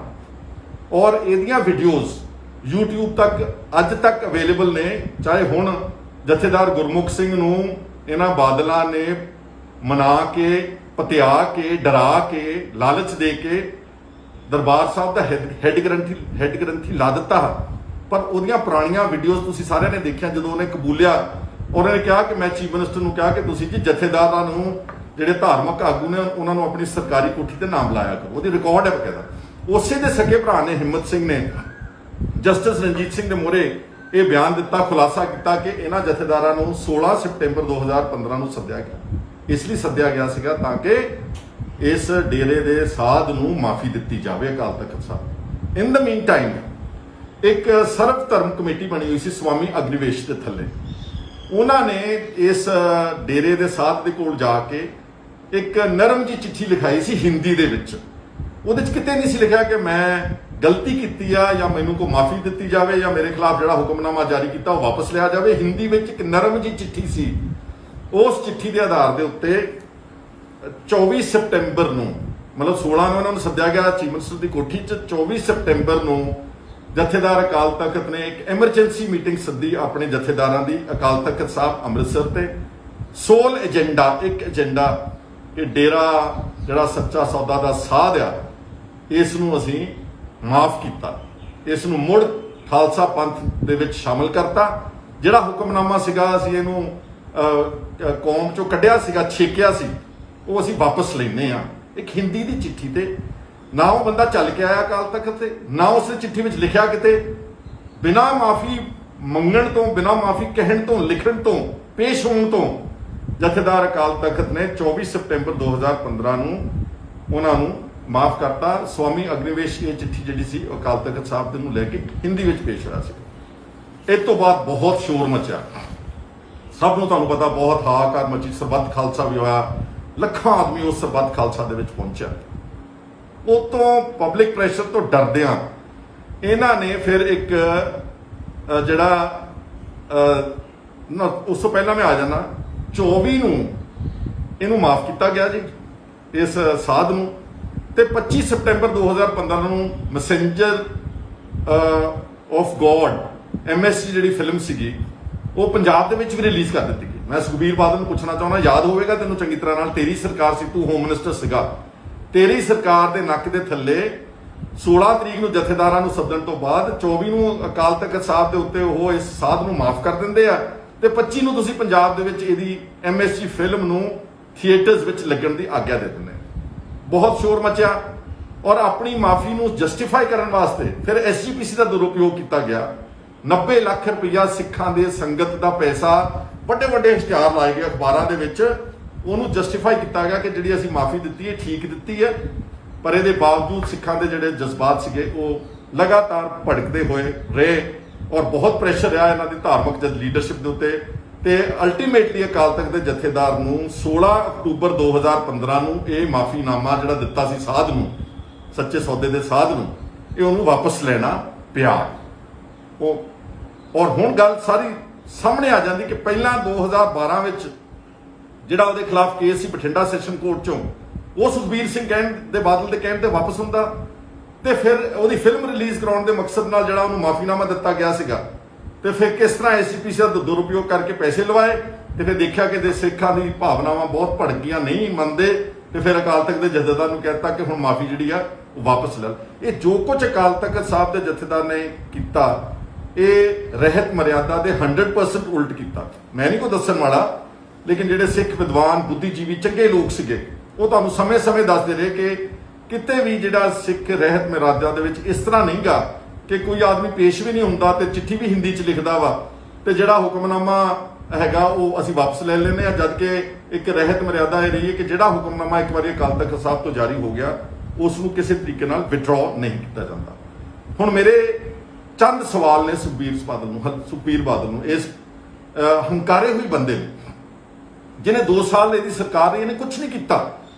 ਔਰ ਇਹਦੀਆਂ ਵੀਡੀਓਜ਼ YouTube ਤੱਕ ਅੱਜ ਤੱਕ ਅਵੇਲੇਬਲ ਨੇ। ਚਾਹੇ ਹੁਣ ਜਥੇਦਾਰ ਗੁਰਮੁਖ ਸਿੰਘ ਨੂੰ ਇਹਨਾਂ ਬਾਦਲਾਂ ਨੇ ਮਨਾ ਕੇ, ਪਤਿਆ ਕੇ, ਡਰਾ ਕੇ, ਲਾਲਚ ਦੇ ਕੇ ਦਰਬਾਰ ਸਾਹਿਬ ਦਾ ਹੈੱਡ ਗ੍ਰੰਥੀ ਲਾ ਦਿੱਤਾ, ਪਰ ਉਹਦੀਆਂ ਪੁਰਾਣੀਆਂ ਵੀਡੀਓਜ਼ ਤੁਸੀਂ ਸਾਰਿਆਂ ਨੇ ਦੇਖਿਆ। ਜਦੋਂ ਉਹਨੇ ਕਬੂਲਿਆ, ਉਹਨੇ ਕਿਹਾ ਕਿ ਮੈਂ ਚੀਫ ਮਿਨਿਸਟਰ ਨੂੰ ਕਿਹਾ ਕਿ ਤੁਸੀਂ ਜੀ ਜਥੇਦਾਰਾਂ ਨੂੰ, ਜਿਹੜੇ ਧਾਰਮਿਕ ਆਗੂ ਨੇ, ਉਹਨਾਂ ਨੂੰ ਆਪਣੀ ਸਰਕਾਰੀ ਕੋਠੀ ਤੇ ਨਾਮ ਲਾਇਆ ਕਰੋ। ਉਹਦੀ ਰਿਕਾਰਡ ਹੈ ਬਕਾਇਦਾ। ਉਸੇ ਦੇ ਸਕੇ ਭਰਾ ਨੇ, ਹਿੰਮਤ ਸਿੰਘ ਨੇ, ਜਸਟਿਸ ਰਣਜੀਤ ਸਿੰਘ ਦੇ ਮੂਹਰੇ ਇਹ ਬਿਆਨ ਦਿੱਤਾ, ਖੁਲਾਸਾ ਕੀਤਾ ਕਿ ਇਹਨਾਂ ਜਥੇਦਾਰਾਂ ਨੂੰ 16 ਸਤੰਬਰ 2015 ਨੂੰ ਸੱਦਿਆ ਗਿਆ। ਇਸ ਲਈ ਸੱਦਿਆ ਗਿਆ ਸੀਗਾ ਤਾਂ ਕਿ ਇਸ ਡੇਰੇ ਦੇ ਸਾਧ ਨੂੰ ਮਾਫੀ ਦਿੱਤੀ ਜਾਵੇ ਅਕਾਲ ਤਖਤ ਸਾਹਿਬ। ਇਨ ਦ ਮੀਨ ਟਾਈਮ ਇੱਕ ਸਰਵ ਧਰਮ ਕਮੇਟੀ ਬਣੀ ਹੋਈ ਸੀ ਸਵਾਮੀ ਅਗਨੀਵੇਸ਼ ਦੇ ਥੱਲੇ। ਉਹਨਾਂ ਨੇ ਇਸ ਡੇਰੇ ਦੇ ਸਾਧ ਦੇ ਕੋਲ ਜਾ ਕੇ ਇੱਕ ਨਰਮ ਜੀ ਚਿੱਠੀ ਲਿਖਾਈ ਸੀ ਹਿੰਦੀ ਦੇ ਵਿੱਚ। ਉਹਦੇ 'ਚ ਕਿਤੇ ਨਹੀਂ ਸੀ ਲਿਖਿਆ ਕਿ ਮੈਂ ਗਲਤੀ ਕੀਤੀ ਆ ਜਾਂ ਮੈਨੂੰ ਕੋਈ ਮਾਫੀ ਦਿੱਤੀ ਜਾਵੇ ਜਾਂ ਮੇਰੇ ਖਿਲਾਫ ਜਿਹੜਾ ਹੁਕਮਨਾਮਾ ਜਾਰੀ ਕੀਤਾ ਉਹ ਵਾਪਸ ਲਿਆ ਜਾਵੇ। ਹਿੰਦੀ ਵਿੱਚ ਇੱਕ ਨਰਮ ਜੀ ਚਿੱਠੀ ਸੀ। ਉਸ ਚਿੱਠੀ ਦੇ ਆਧਾਰ ਦੇ ਉੱਤੇ 24 ਸਤੰਬਰ ਨੂੰ, ਮਤਲਬ 16 ਨੂੰ ਇਹਨਾਂ ਨੂੰ ਸੱਦਿਆ ਗਿਆ ਚੀਫ ਮਿਨਿਸਟਰ ਦੀ ਕੋਠੀ 'ਚ। 24 ਸਤੰਬਰ ਨੂੰ ਜਥੇਦਾਰ ਅਕਾਲ ਤਖਤ ਨੇ ਇੱਕ ਐਮਰਜੈਂਸੀ ਮੀਟਿੰਗ ਸੱਦੀ ਆਪਣੇ ਜਥੇਦਾਰਾਂ ਦੀ, ਅਕਾਲ ਤਖਤ ਸਾਹਿਬ ਅੰਮ੍ਰਿਤਸਰ ਤੇ ਸੋਲ ਏਜੰਡਾ, ਇੱਕ ਏਜੰਡਾ ਕਿ ਡੇਰਾ ਜਿਹੜਾ ਸੱਚਾ ਸੌਦਾ ਦਾ ਸਾਧ ਆ, ਇਸ ਨੂੰ ਅਸੀਂ ਮਾਫ ਕੀਤਾ, ਇਸ ਨੂੰ ਮੁੜ ਖਾਲਸਾ ਪੰਥ ਦੇ ਵਿੱਚ ਸ਼ਾਮਲ ਕਰਤਾ। ਜਿਹੜਾ ਹੁਕਮਨਾਮਾ ਸੀਗਾ ਅਸੀਂ ਇਹਨੂੰ ਕੌਮ ਚੋਂ ਕੱਢਿਆ ਸੀਗਾ, ਛੇਕਿਆ ਸੀ, ਉਹ ਅਸੀਂ ਵਾਪਸ ਲੈਂਦੇ ਆ। ਇੱਕ ਹਿੰਦੀ ਦੀ ਚਿੱਠੀ ਤੇ ਨਾ ਉਹ ਬੰਦਾ ਚੱਲ ਕੇ ਆਇਆ ਅਕਾਲ ਤਖਤ ਤੇ, ਨਾ ਉਸਨੇ ਚਿੱਠੀ ਵਿੱਚ ਲਿਖਿਆ ਕਿਤੇ ਬਿਨਾਂ ਮਾਫੀ ਮੰਗਣ ਤੋਂ, ਬਿਨਾਂ ਮਾਫੀ ਕਹਿਣ ਤੋਂ, ਲਿਖਣ ਤੋਂ, ਪੇਸ਼ ਹੋਣ ਤੋਂ ਜਥੇਦਾਰ ਅਕਾਲ ਤਖਤ ਨੇ 24 ਸਤੰਬਰ 2015 ਨੂੰ ਉਹਨਾਂ ਨੂੰ ਮਾਫ ਕਰਤਾ। ਸਵਾਮੀ ਅਗਨੀਵੇਸ਼ ਇਹ ਚਿੱਠੀ ਜਿਹੜੀ ਸੀ ਅਕਾਲ ਤਖਤ ਸਾਹਿਬ ਦੇ ਨੂੰ ਲੈ ਕੇ ਹਿੰਦੀ ਵਿੱਚ ਪੇਸ਼ ਹੋਇਆ ਸੀ। ਇਸ ਤੋਂ ਬਾਅਦ ਬਹੁਤ ਸ਼ੋਰ ਮਚਿਆ, ਸਭ ਨੂੰ ਤੁਹਾਨੂੰ ਪਤਾ ਬਹੁਤ ਹਾਹਾਕਾਰ ਮਚੀ, ਸਰਬੱਤ ਖਾਲਸਾ ਵੀ ਹੋਇਆ, ਲੱਖਾਂ ਆਦਮੀ ਉਸ ਸਰਬੱਤ ਖਾਲਸਾ ਦੇ ਵਿੱਚ ਪਹੁੰਚਿਆ। ਉਹ ਤੋਂ ਪਬਲਿਕ ਪ੍ਰੈਸ਼ਰ ਤੋਂ ਡਰਦਿਆਂ ਇਹਨਾਂ ਨੇ ਫਿਰ ਇੱਕ ਜਿਹੜਾ ਉਸ ਤੋਂ ਪਹਿਲਾਂ ਮੈਂ ਆ ਜਾਣਾ, 24 ਨੂੰ ਇਹਨੂੰ ਮਾਫ ਕੀਤਾ ਗਿਆ ਜੀ, ਇਸ ਸਾਧ ਨੂੰ, ਤੇ 25 ਸਤੰਬਰ 2015 ਨੂੰ ਮੈਸੇਂਜਰ ਆਫ ਗੋਡ MSG ਜਿਹੜੀ ਫਿਲਮ ਸੀਗੀ ਉਹ ਪੰਜਾਬ ਦੇ ਵਿੱਚ ਵੀ ਰਿਲੀਜ਼ ਕਰ ਦਿੱਤੀ ਗਈ। ਮੈਂ ਸੁਖਬੀਰ ਬਾਦਲ ਨੂੰ ਪੁੱਛਣਾ ਚਾਹੁੰਦਾ, ਯਾਦ ਹੋਵੇਗਾ ਤੈਨੂੰ ਚੰਗੀ ਤਰ੍ਹਾਂ ਨਾਲ, ਤੇਰੀ ਸਰਕਾਰ ਸੀ, ਤੂੰ ਹੋਮ ਮਿਨਿਸਟਰ ਸੀਗਾ, ਤੇਰੀ ਸਰਕਾਰ ਦੇ ਨੱਕ ਦੇ ਥੱਲੇ 16 ਤਰੀਕ ਨੂੰ ਜਥੇਦਾਰਾਂ ਨੂੰ ਸੱਦਣ ਤੋਂ ਬਾਅਦ 24 ਨੂੰ ਅਕਾਲ ਤਖਤ ਸਾਹਿਬ ਦੇ ਉੱਤੇ ਉਹ ਇਸ ਸਾਧ ਨੂੰ ਮਾਫ ਕਰ ਦਿੰਦੇ ਆ, ਤੇ 25 ਨੂੰ ਤੁਸੀਂ ਪੰਜਾਬ ਦੇ ਵਿੱਚ ਇਹਦੀ MSG ਫਿਲਮ ਨੂੰ ਥੀਏਟਰਸ ਵਿੱਚ ਲੱਗਣ ਦੀ ਆਗਿਆ ਦੇ ਦਿੰਦੇ। ਬਹੁਤ ਸ਼ੋਰ ਮਚਿਆ ਔਰ ਆਪਣੀ ਮਾਫੀ ਨੂੰ ਜਸਟੀਫਾਈ ਕਰਨ ਵਾਸਤੇ ਫਿਰ SGPC ਦਾ ਦੁਰਉਪਯੋਗ ਕੀਤਾ ਗਿਆ। 90 ਲੱਖ ਰੁਪਇਆ ਸਿੱਖਾਂ ਦੇ ਸੰਗਤ ਦਾ ਪੈਸਾ, ਵੱਡੇ ਵੱਡੇ ਇਸ਼ਤਿਹਾਰ ਲਾਏ ਗਏ ਅਖਬਾਰਾਂ ਦੇ ਵਿੱਚ, ਉਹਨੂੰ ਜਸਟੀਫਾਈ ਕੀਤਾ ਗਿਆ ਕਿ ਜਿਹੜੀ ਅਸੀਂ ਮਾਫੀ ਦਿੱਤੀ ਹੈ ਠੀਕ ਦਿੱਤੀ ਹੈ। ਪਰ ਇਹਦੇ ਬਾਵਜੂਦ ਸਿੱਖਾਂ ਦੇ ਜਿਹੜੇ ਜਜ਼ਬਾਤ ਸੀਗੇ ਉਹ ਲਗਾਤਾਰ ਭੜਕਦੇ ਹੋਏ ਰਹੇ ਔਰ ਬਹੁਤ ਪ੍ਰੈਸ਼ਰ ਰਿਹਾ ਇਹਨਾਂ ਦੀ ਧਾਰਮਿਕ ਲੀਡਰਸ਼ਿਪ ਦੇ ਉੱਤੇ, ਤੇ ਅਲਟੀਮੇਟਲੀ ਅਕਾਲ ਤਖਤ ਦੇ ਜਥੇਦਾਰ ਨੂੰ 16 ਅਕਤੂਬਰ 2015 ਨੂੰ ਇਹ ਮਾਫੀਨਾਮਾ ਜਿਹੜਾ ਦਿੱਤਾ ਸੀ ਸਾਧ ਨੂੰ, ਸੱਚੇ ਸੌਦੇ ਦੇ ਸਾਧ ਨੂੰ, ਇਹ ਉਹਨੂੰ ਵਾਪਸ ਲੈਣਾ ਪਿਆ। ਉਹ ਔਰ ਹੁਣ ਗੱਲ ਸਾਰੀ ਸਾਹਮਣੇ ਆ ਜਾਂਦੀ ਕਿ ਪਹਿਲਾਂ 2012 ਵਿੱਚ ਜਿਹੜਾ ਉਹਦੇ ਖਿਲਾਫ ਕੇਸ ਸੀ ਬਠਿੰਡਾ ਸੈਸ਼ਨ ਕੋਰਟ ਚੋਂ, ਉਹ ਸੁਖਬੀਰ ਸਿੰਘ ਦੇ ਬਾਦਲ ਦੇ ਕਹਿਣ ਤੇ ਵਾਪਸ ਹੁੰਦਾ, ਤੇ ਫਿਰ ਉਹਦੀ ਫਿਲਮ ਰਿਲੀਜ਼ ਕਰਾਉਣ ਦੇ ਮਕਸਦ ਨਾਲ ਜਿਹੜਾ ਉਹਨੂੰ ਮਾਫੀਨਾਮਾ ਦਿੱਤਾ ਗਿਆ ਸੀਗਾ, ਤੇ ਫਿਰ ਕਿਸ ਤਰ੍ਹਾਂ SGPC ਦਾ ਦੁਰਉਪਯੋਗ ਕਰਕੇ ਪੈਸੇ ਲਵਾਏ, ਤੇ ਫਿਰ ਦੇਖਿਆ ਕਿ ਸਿੱਖਾਂ ਦੀ ਭਾਵਨਾਵਾਂ ਬਹੁਤ ਭੜਕ ਗਈਆਂ, ਨਹੀਂ ਮੰਨਦੇ, ਤੇ ਫਿਰ ਅਕਾਲ ਤਖਤ ਦੇ ਜਥੇਦਾਰ ਨੂੰ ਕਹਿਤਾ ਕਿ ਹੁਣ ਮਾਫੀ ਜਿਹੜੀ ਆ ਉਹ ਵਾਪਸ ਲੈ। ਇਹ ਜੋ ਕੁਝ ਅਕਾਲ ਤਖਤ ਸਾਹਿਬ ਦੇ ਜਥੇਦਾਰ ਨੇ ਕੀਤਾ, ਇਹ ਰਹਿਤ ਮਰਿਆਦਾ ਦੇ 100% ਉਲਟ ਕੀਤਾ। ਮੈਂ ਨਹੀਂ ਕੋਈ ਦੱਸਣ ਵਾਲਾ, ਲੇਕਿਨ ਜਿਹੜੇ ਸਿੱਖ ਵਿਦਵਾਨ ਬੁੱਧੀਜੀਵੀ ਚੰਗੇ ਲੋਕ ਸੀਗੇ ਉਹ ਤੁਹਾਨੂੰ ਸਮੇਂ-ਸਮੇਂ ਦੱਸਦੇ ਰਹੇ ਕਿ ਕਿਤੇ ਵੀ ਜਿਹੜਾ ਸਿੱਖ ਰਹਿਤ ਮਰਿਆਦਾ ਦੇ ਵਿੱਚ ਇਸ ਤਰ੍ਹਾਂ ਨਹੀਂਗਾ ਕਿ ਕੋਈ ਆਦਮੀ ਪੇਸ਼ ਵੀ ਨਹੀਂ ਹੁੰਦਾ ਤੇ ਚਿੱਠੀ ਵੀ ਹਿੰਦੀ 'ਚ ਲਿਖਦਾ ਵਾ ਤੇ ਜਿਹੜਾ ਹੁਕਮਨਾਮਾ ਹੈਗਾ ਉਹ ਅਸੀਂ ਵਾਪਸ ਲੈ ਲੈਂਦੇ ਆ, ਜਦ ਕਿ ਇੱਕ ਰਹਿਤ ਮਰਿਆਦਾ ਇਹ ਰਹੀ ਹੈ ਕਿ ਜਿਹੜਾ ਹੁਕਮਨਾਮਾ ਇੱਕ ਵਾਰੀ ਅਕਾਲ ਤਖਤ ਸਾਹਿਬ ਤੋਂ ਜਾਰੀ ਹੋ ਗਿਆ ਉਸ ਨੂੰ ਕਿਸੇ ਤਰੀਕੇ ਨਾਲ ਵਿਡਰਾਅ ਨਹੀਂ ਕੀਤਾ ਜਾਂਦਾ। ਹੁਣ ਮੇਰੇ ਚੰਦ ਸਵਾਲ ਨੇ ਸੁਖਬੀਰ ਬਾਦਲ ਨੂੰ, ਇਸ ਹੰਕਾਰੇ ਹੋਏ ਬੰਦੇ ਨੂੰ ਜਿਹਨੇ 2 ਸਾਲ ਇਹਦੀ ਸਰਕਾਰ ਰਹੀ, ਇਹਨੇ ਕੁਝ ਨਹੀਂ ਕੀਤਾ,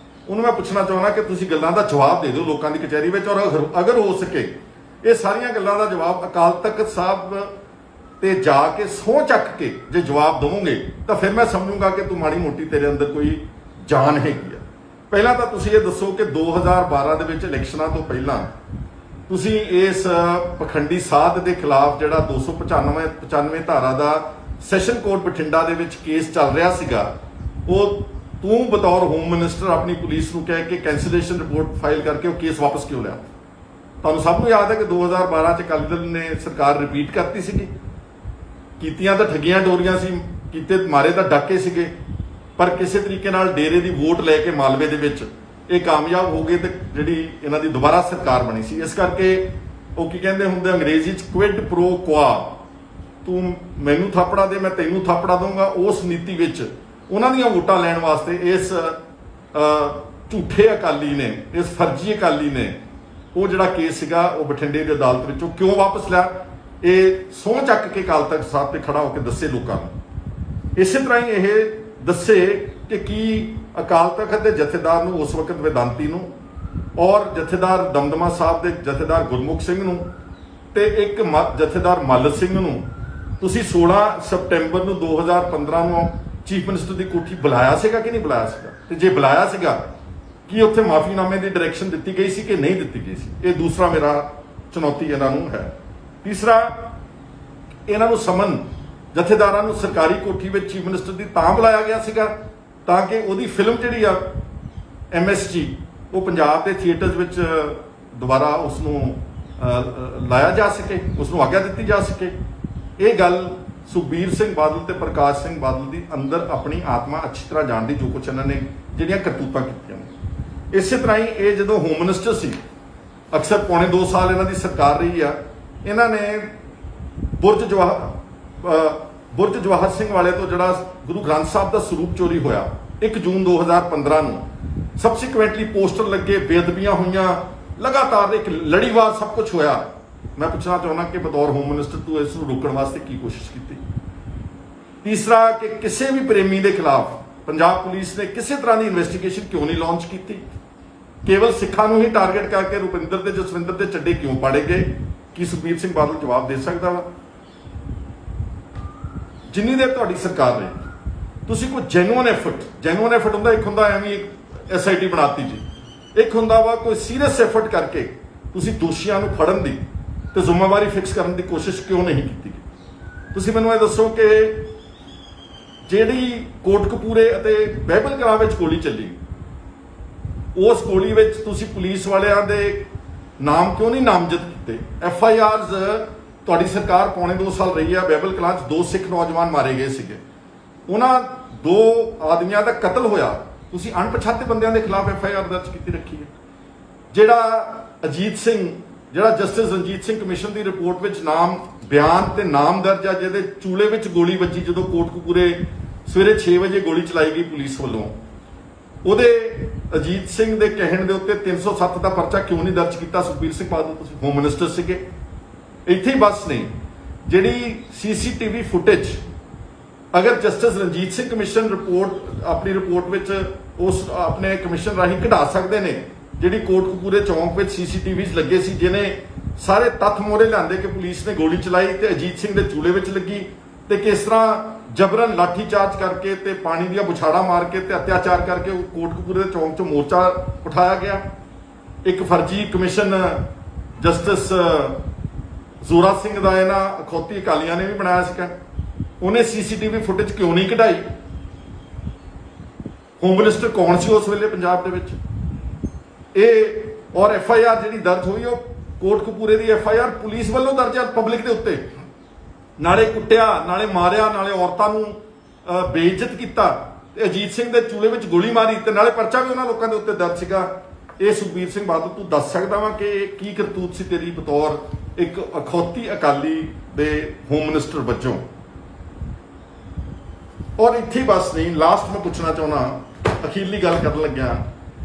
ਉਹਨੂੰ ਮੈਂ ਪੁੱਛਣਾ ਚਾਹੁੰਦਾ ਕਿ ਤੁਸੀਂ ਗੱਲਾਂ ਦਾ ਜਵਾਬ ਦੇ ਦਿਓ ਲੋਕਾਂ ਦੀ ਕਚਹਿਰੀ ਵਿੱਚ, ਔਰ ਅਗਰ ਹੋ ਸਕੇ ਇਹ ਸਾਰੀਆਂ ਗੱਲਾਂ ਦਾ ਜਵਾਬ ਅਕਾਲ ਤਖਤ ਸਾਹਿਬ ਤੇ ਜਾ ਕੇ ਸਹੁੰ ਚੱਕ ਕੇ ਜੇ ਜਵਾਬ ਦਵੋਗੇ ਤਾਂ ਫਿਰ ਮੈਂ ਸਮਝੂੰਗਾ ਕਿ ਤੂੰ ਮਾੜੀ ਮੋਟੀ ਤੇਰੇ ਅੰਦਰ ਕੋਈ ਜਾਨ ਹੈਗੀ ਆ। ਪਹਿਲਾਂ ਤਾਂ ਤੁਸੀਂ ਇਹ ਦੱਸੋ ਕਿ 2012 ਦੇ ਵਿੱਚ ਇਲੈਕਸ਼ਨਾਂ ਤੋਂ ਪਹਿਲਾਂ ਤੁਸੀਂ ਇਸ ਪਖੰਡੀ ਸਾਧ ਦੇ ਖਿਲਾਫ ਜਿਹੜਾ 295 ਧਾਰਾ ਦਾ ਸੈਸ਼ਨ ਕੋਰਟ ਬਠਿੰਡਾ ਦੇ ਵਿੱਚ ਕੇਸ ਚੱਲ ਰਿਹਾ ਸੀਗਾ, ਉਹ ਤੂੰ ਬਤੌਰ ਹੋਮ ਮਿਨਿਸਟਰ ਆਪਣੀ ਪੁਲਿਸ ਨੂੰ ਕਹਿ ਕੇ ਕੈਂਸਲੇਸ਼ਨ ਰਿਪੋਰਟ ਫਾਈਲ ਕਰਕੇ ਉਹ ਕੇਸ ਵਾਪਸ ਕਿਉਂ ਲਿਆ? ਤੁਹਾਨੂੰ ਸਭ ਨੂੰ ਯਾਦ ਹੈ ਕਿ 2012 ਚ ਅਕਾਲੀ ਦਲ ਨੇ ਸਰਕਾਰ ਰਿਪੀਟ ਕਰਤੀ ਸੀਗੀ, ਕੀਤੀਆਂ ਤਾਂ ਠੱਗੀਆਂ ਡੋਰੀਆਂ ਸੀ, ਕੀਤੇ ਮਾਰੇ ਤਾਂ ਡਾਕੇ ਸੀਗੇ, ਪਰ ਕਿਸੇ ਤਰੀਕੇ ਨਾਲ ਡੇਰੇ ਦੀ ਵੋਟ ਲੈ ਕੇ ਮਾਲਵੇ ਦੇ ਵਿੱਚ ਇਹ ਕਾਮਯਾਬ ਹੋ ਗਏ ਤੇ ਜਿਹੜੀ ਇਹਨਾਂ ਦੀ ਦੁਬਾਰਾ ਸਰਕਾਰ ਬਣੀ ਸੀ। ਇਸ ਕਰਕੇ ਉਹ ਕੀ ਕਹਿੰਦੇ ਹੁੰਦੇ ਅੰਗਰੇਜ਼ੀ ਚ ਕੁਇਡ ਪ੍ਰੋ ਕੁਆ, ਤੂੰ ਮੈਨੂੰ ਥਾਪੜਾ ਦੇ ਮੈਂ ਤੈਨੂੰ ਥਾਪੜਾ ਦਊਂਗਾ, ਉਸ ਨੀਤੀ ਵਿੱਚ ਉਹਨਾਂ ਦੀਆਂ ਵੋਟਾਂ ਲੈਣ ਵਾਸਤੇ ਇਸ ਝੂਠੇ ਅਕਾਲੀ ਨੇ, ਇਸ ਫਰਜ਼ੀ ਅਕਾਲੀ ਨੇ ਉਹ ਜਿਹੜਾ ਕੇਸ ਸੀਗਾ ਉਹ ਬਠਿੰਡੇ ਦੀ ਅਦਾਲਤ ਵਿੱਚੋਂ ਕਿਉਂ ਵਾਪਸ ਲਿਆ, ਇਹ ਸਹੁੰ ਚੱਕ ਕੇ ਅਕਾਲ ਤਖਤ ਸਾਹਿਬ ਤੇ ਖੜਾ ਹੋ ਕੇ ਦੱਸੇ ਲੋਕਾਂ ਨੂੰ। ਇਸੇ ਤਰ੍ਹਾਂ ਹੀ ਇਹ ਦੱਸੇ ਕਿ ਕੀ ਅਕਾਲ ਤਖਤ ਦੇ ਜਥੇਦਾਰ ਨੂੰ ਉਸ ਵਕਤ ਵੇਦਾਂਤੀ ਨੂੰ ਔਰ ਜਥੇਦਾਰ ਦਮਦਮਾ ਸਾਹਿਬ ਦੇ ਜਥੇਦਾਰ ਗੁਰਮੁਖ ਸਿੰਘ ਨੂੰ ਤੇ ਇੱਕ ਜਥੇਦਾਰ ਮੱਲ ਸਿੰਘ ਨੂੰ ਤੁਸੀਂ 16 ਸਤੰਬਰ ਨੂੰ 2015 ਨੂੰ ਚੀਫ ਮਿਨਿਸਟਰ ਦੀ ਕੋਠੀ ਬੁਲਾਇਆ ਸੀਗਾ ਕਿ ਨਹੀਂ ਬੁਲਾਇਆ ਸੀਗਾ? ਤੇ ਜੇ ਬੁਲਾਇਆ ਸੀਗਾ ਕੀ ਉੱਥੇ ਮਾਫੀਨਾਮੇ ਦੀ ਡਾਇਰੈਕਸ਼ਨ ਦਿੱਤੀ ਗਈ ਸੀ ਕਿ ਨਹੀਂ ਦਿੱਤੀ ਗਈ ਸੀ? ਇਹ ਦੂਸਰਾ ਮੇਰਾ ਚੁਣੌਤੀ ਇਹਨਾਂ ਨੂੰ ਹੈ। ਤੀਸਰਾ, ਇਹਨਾਂ ਨੂੰ ਸਮਨ ਜਥੇਦਾਰਾਂ ਨੂੰ ਸਰਕਾਰੀ ਕੋਠੀ ਵਿੱਚ ਚੀਫ ਮਿਨਿਸਟਰ ਦੀ ਤਾਂ ਬੁਲਾਇਆ ਗਿਆ ਸੀਗਾ ਤਾਂ ਕਿ ਉਹਦੀ ਫਿਲਮ ਜਿਹੜੀ ਆ MSG ਉਹ ਪੰਜਾਬ ਦੇ ਥੀਏਟਰਸ ਵਿੱਚ ਦੁਬਾਰਾ ਉਸ ਨੂੰ ਲਾਇਆ ਜਾ ਸਕੇ, ਉਸ ਨੂੰ ਆਗਿਆ ਦਿੱਤੀ ਜਾ ਸਕੇ। ਇਹ ਗੱਲ ਸੁਖਬੀਰ ਸਿੰਘ ਬਾਦਲ ਤੇ ਪ੍ਰਕਾਸ਼ ਸਿੰਘ ਬਾਦਲ ਦੀ ਅੰਦਰ ਆਪਣੀ ਆਤਮਾ ਅੱਛੀ ਤਰ੍ਹਾਂ ਜਾਣਦੀ, ਜੋ ਕੁਛ ਇਹਨਾਂ ਨੇ ਜਿਹੜੀਆਂ ਕਰਤੂਤਾਂ ਕੀਤੀਆਂ ਨੇ। ਇਸੇ ਤਰ੍ਹਾਂ ਹੀ ਇਹ ਜਦੋਂ ਹੋਮ ਮਿਨਿਸਟਰ ਸੀ, ਅਕਸਰ ਪੌਣੇ 2 ਸਾਲ ਇਹਨਾਂ ਦੀ ਸਰਕਾਰ ਰਹੀ ਆ, ਇਹਨਾਂ ਨੇ ਬੁਰਜ ਜਵਾਹਰ ਸਿੰਘ ਵਾਲੇ ਤੋਂ ਜਿਹੜਾ ਗੁਰੂ ਗ੍ਰੰਥ ਸਾਹਿਬ ਦਾ ਸਰੂਪ ਚੋਰੀ ਹੋਇਆ 1 ਜੂਨ 2015 ਨੂੰ, ਸਬਸੀਕੁਐਂਟਲੀ ਪੋਸਟਰ ਲੱਗੇ, ਬੇਅਦਬੀਆਂ ਹੋਈਆਂ, ਲਗਾਤਾਰ ਇੱਕ ਲੜੀਵਾਰ ਸਭ ਕੁਝ ਹੋਇਆ। ਮੈਂ ਪੁੱਛਣਾ ਚਾਹੁੰਦਾ ਕਿ ਬਤੌਰ ਹੋਮ ਮਿਨਿਸਟਰ ਤੂੰ ਇਸ ਨੂੰ ਰੋਕਣ ਵਾਸਤੇ ਕੀ ਕੋਸ਼ਿਸ਼ ਕੀਤੀ? ਤੀਸਰਾ, ਕਿ ਕਿਸੇ ਵੀ ਪ੍ਰੇਮੀ ਦੇ ਖਿਲਾਫ ਪੰਜਾਬ ਪੁਲਿਸ ਨੇ ਕਿਸੇ ਤਰ੍ਹਾਂ ਦੀ ਇਨਵੈਸਟੀਗੇਸ਼ਨ ਕਿਉਂ ਨਹੀਂ ਲਾਂਚ ਕੀਤੀ? ਕੇਵਲ ਸਿੱਖਾਂ ਨੂੰ ਹੀ ਟਾਰਗੇਟ ਕਰਕੇ ਰੁਪਿੰਦਰ ਤੇ ਜਸਵਿੰਦਰ ਦੇ ਚੱਡੇ ਕਿਉਂ ਪਾੜੇ ਗਏ? ਕੀ ਸੁਖਬੀਰ ਸਿੰਘ ਬਾਦਲ ਜਵਾਬ ਦੇ ਸਕਦਾ ਵਾ? ਜਿੰਨੀ ਦੇਰ ਤੁਹਾਡੀ ਸਰਕਾਰ ਰਹੀ, ਤੁਸੀਂ ਕੋਈ ਜੈਨੂਅਨ ਐਫਰਟ ਹੁੰਦਾ, ਇੱਕ ਹੁੰਦਾ ਐਵੇਂ SIT ਬਣਾਤੀ ਜੀ, ਇੱਕ ਹੁੰਦਾ ਵਾ ਕੋਈ ਸੀਰੀਅਸ ਐਫਰਟ ਕਰਕੇ ਤੁਸੀਂ ਦੋਸ਼ੀਆਂ ਨੂੰ ਫੜਨ ਦੀ ਤੇ ਜ਼ਿੰਮੇਵਾਰੀ ਫਿਕਸ ਕਰਨ ਦੀ ਕੋਸ਼ਿਸ਼ ਕਿਉਂ ਨਹੀਂ ਕੀਤੀ? ਤੁਸੀਂ ਮੈਨੂੰ ਇਹ ਦੱਸੋ ਕਿ ਜਿਹੜੀ ਕੋਟਕਪੂਰੇ ਅਤੇ ਬਾਈਬਲ ਕਲਾਂ ਵਿੱਚ ਗੋਲੀ ਚੱਲੀ, ਉਸ ਗੋਲੀ ਵਿੱਚ ਤੁਸੀਂ ਪੁਲਿਸ ਵਾਲਿਆਂ ਦੇ ਨਾਮ ਕਿਉਂ ਨਹੀਂ ਨਾਮਜ਼ਦ ਕੀਤੇ? FIRs ਤੁਹਾਡੀ ਸਰਕਾਰ ਪੌਣੇ 2 ਸਾਲ ਰਹੀ ਆ, ਬਾਈਬਲ ਕਲਾਂ 'ਚ 2 ਸਿੱਖ ਨੌਜਵਾਨ ਮਾਰੇ ਗਏ ਸੀਗੇ, ਉਹਨਾਂ 2 ਆਦਮੀਆਂ ਦਾ ਕਤਲ ਹੋਇਆ, ਤੁਸੀਂ ਅਣਪਛਾਤੇ ਬੰਦਿਆਂ ਦੇ ਖਿਲਾਫ FIR ਦਰਜ ਕੀਤੀ ਰੱਖੀ ਹੈ। ਜਿਹੜਾ ਜਸਟਿਸ ਰਣਜੀਤ ਸਿੰਘ ਕਮਿਸ਼ਨ ਦੀ ਰਿਪੋਰਟ ਵਿੱਚ ਬਿਆਨ ਤੇ ਨਾਮ ਦਰਜ ਆ, ਜਿਹਦੇ ਚੂਲੇ ਵਿੱਚ ਗੋਲੀ ਵੱਜੀ ਜਦੋਂ ਕੋਟਕਪੂਰੇ ਸਵੇਰੇ 6 ਵਜੇ ਗੋਲੀ ਚਲਾਈ ਗਈ ਪੁਲਿਸ ਵੱਲੋਂ, ਉਹਦੇ ਅਜੀਤ ਸਿੰਘ ਦੇ ਕਹਿਣ ਦੇ ਉੱਤੇ 307 ਦਾ ਪਰਚਾ ਕਿਉਂ ਨਹੀਂ ਦਰਜ ਕੀਤਾ? ਸੁਖਬੀਰ ਸਿੰਘ ਬਾਦਲ ਤੁਸੀਂ ਹੋਮ ਮਿਨਿਸਟਰ ਸੀਗੇ। ਇੱਥੇ ਹੀ ਬਸ ਨਹੀਂ, ਜਿਹੜੀ CCTV ਫੁਟੇਜ ਅਗਰ ਜਸਟਿਸ ਰਣਜੀਤ ਸਿੰਘ ਕਮਿਸ਼ਨ ਆਪਣੀ ਰਿਪੋਰਟ ਵਿੱਚ ਉਸ ਆਪਣੇ ਕਮਿਸ਼ਨ ਰਾਹੀਂ ਕਢਾ ਸਕਦੇ ਨੇ, ਜਿਹੜੀ ਕੋਟਕਪੂਰੇ ਚੌਂਕ ਵਿੱਚ CCTVs ਲੱਗੇ ਸੀ, ਜਿਹਨੇ ਸਾਰੇ ਤੱਥ ਮੋਹਰੇ ਲਿਆਂਦੇ ਕਿ ਪੁਲਿਸ ਨੇ ਗੋਲੀ ਚਲਾਈ ਤੇ ਅਜੀਤ ਸਿੰਘ ਦੇ ਚੂਲੇ ਵਿੱਚ ਲੱਗੀ, ਤੇ ਕਿਸ ਤਰ੍ਹਾਂ ਜਬਰਨ ਲਾਠੀ ਚਾਰਜ ਕਰਕੇ ਤੇ ਪਾਣੀ ਦੀਆਂ ਬੁਛਾੜਾਂ ਮਾਰ ਕੇ ਤੇ ਅਤਿਆਚਾਰ ਕਰਕੇ ਉਹ ਕੋਟਕਪੂਰੇ ਦੇ ਚੌਂਕ 'ਚੋਂ ਮੋਰਚਾ ਉਠਾਇਆ ਗਿਆ। ਇੱਕ ਫਰਜ਼ੀ ਕਮਿਸ਼ਨ ਜਸਟਿਸ ਜ਼ੋਰਾ ਸਿੰਘ ਦਾ ਇਹਨਾਂ ਅਖੌਤੀ ਅਕਾਲੀਆਂ ਨੇ ਵੀ ਬਣਾਇਆ ਸੀਗਾ, ਉਹਨੇ CCTV ਫੁਟੇਜ ਕਿਉਂ ਨਹੀਂ ਕਢਾਈ? ਹੋਮ ਮਿਨਿਸਟਰ ਕੌਣ ਸੀ ਉਸ ਵੇਲੇ ਪੰਜਾਬ ਦੇ ਵਿੱਚ? ਔਰ FIR ਜਿਹੜੀ ਦਰਜ ਹੋਈ, ਉਹ ਕੋਟਕਪੂਰੇ ਦੀ FIR ਪੁਲਿਸ ਵੱਲੋਂ ਦਰਜ ਆ ਪਬਲਿਕ ਦੇ ਉੱਤੇ, ਨਾਲੇ ਕੁੱਟਿਆ, ਨਾਲੇ ਮਾਰਿਆ, ਨਾਲੇ ਔਰਤਾਂ ਨੂੰ ਬੇਇੱਜ਼ਤ ਕੀਤਾ, ਤੇ ਅਜੀਤ ਸਿੰਘ ਦੇ ਚੂਲੇ ਵਿੱਚ ਗੋਲੀ ਮਾਰੀ, ਤੇ ਨਾਲੇ ਪਰਚਾ ਵੀ ਉਹਨਾਂ ਲੋਕਾਂ ਦੇ ਉੱਤੇ ਦਰਜ ਸੀਗਾ। ਇਹ ਸੁਖਬੀਰ ਸਿੰਘ ਬਾਦਲ ਤੂੰ ਦੱਸ ਸਕਦਾ ਵਾ ਕਿ ਕੀ ਕਰਤੂਤ ਸੀ ਤੇਰੀ ਬਤੌਰ ਇੱਕ ਅਖੌਤੀ ਅਕਾਲੀ ਦੇ ਹੋਮ ਮਿਨਿਸਟਰ ਵਜੋਂ? ਔਰ ਇੱਥੇ ਬਸ ਨਹੀਂ, ਲਾਸਟ ਮੈਂ ਪੁੱਛਣਾ ਚਾਹੁੰਦਾ, ਅਖੀਰਲੀ ਗੱਲ ਕਰਨ ਲੱਗਿਆ,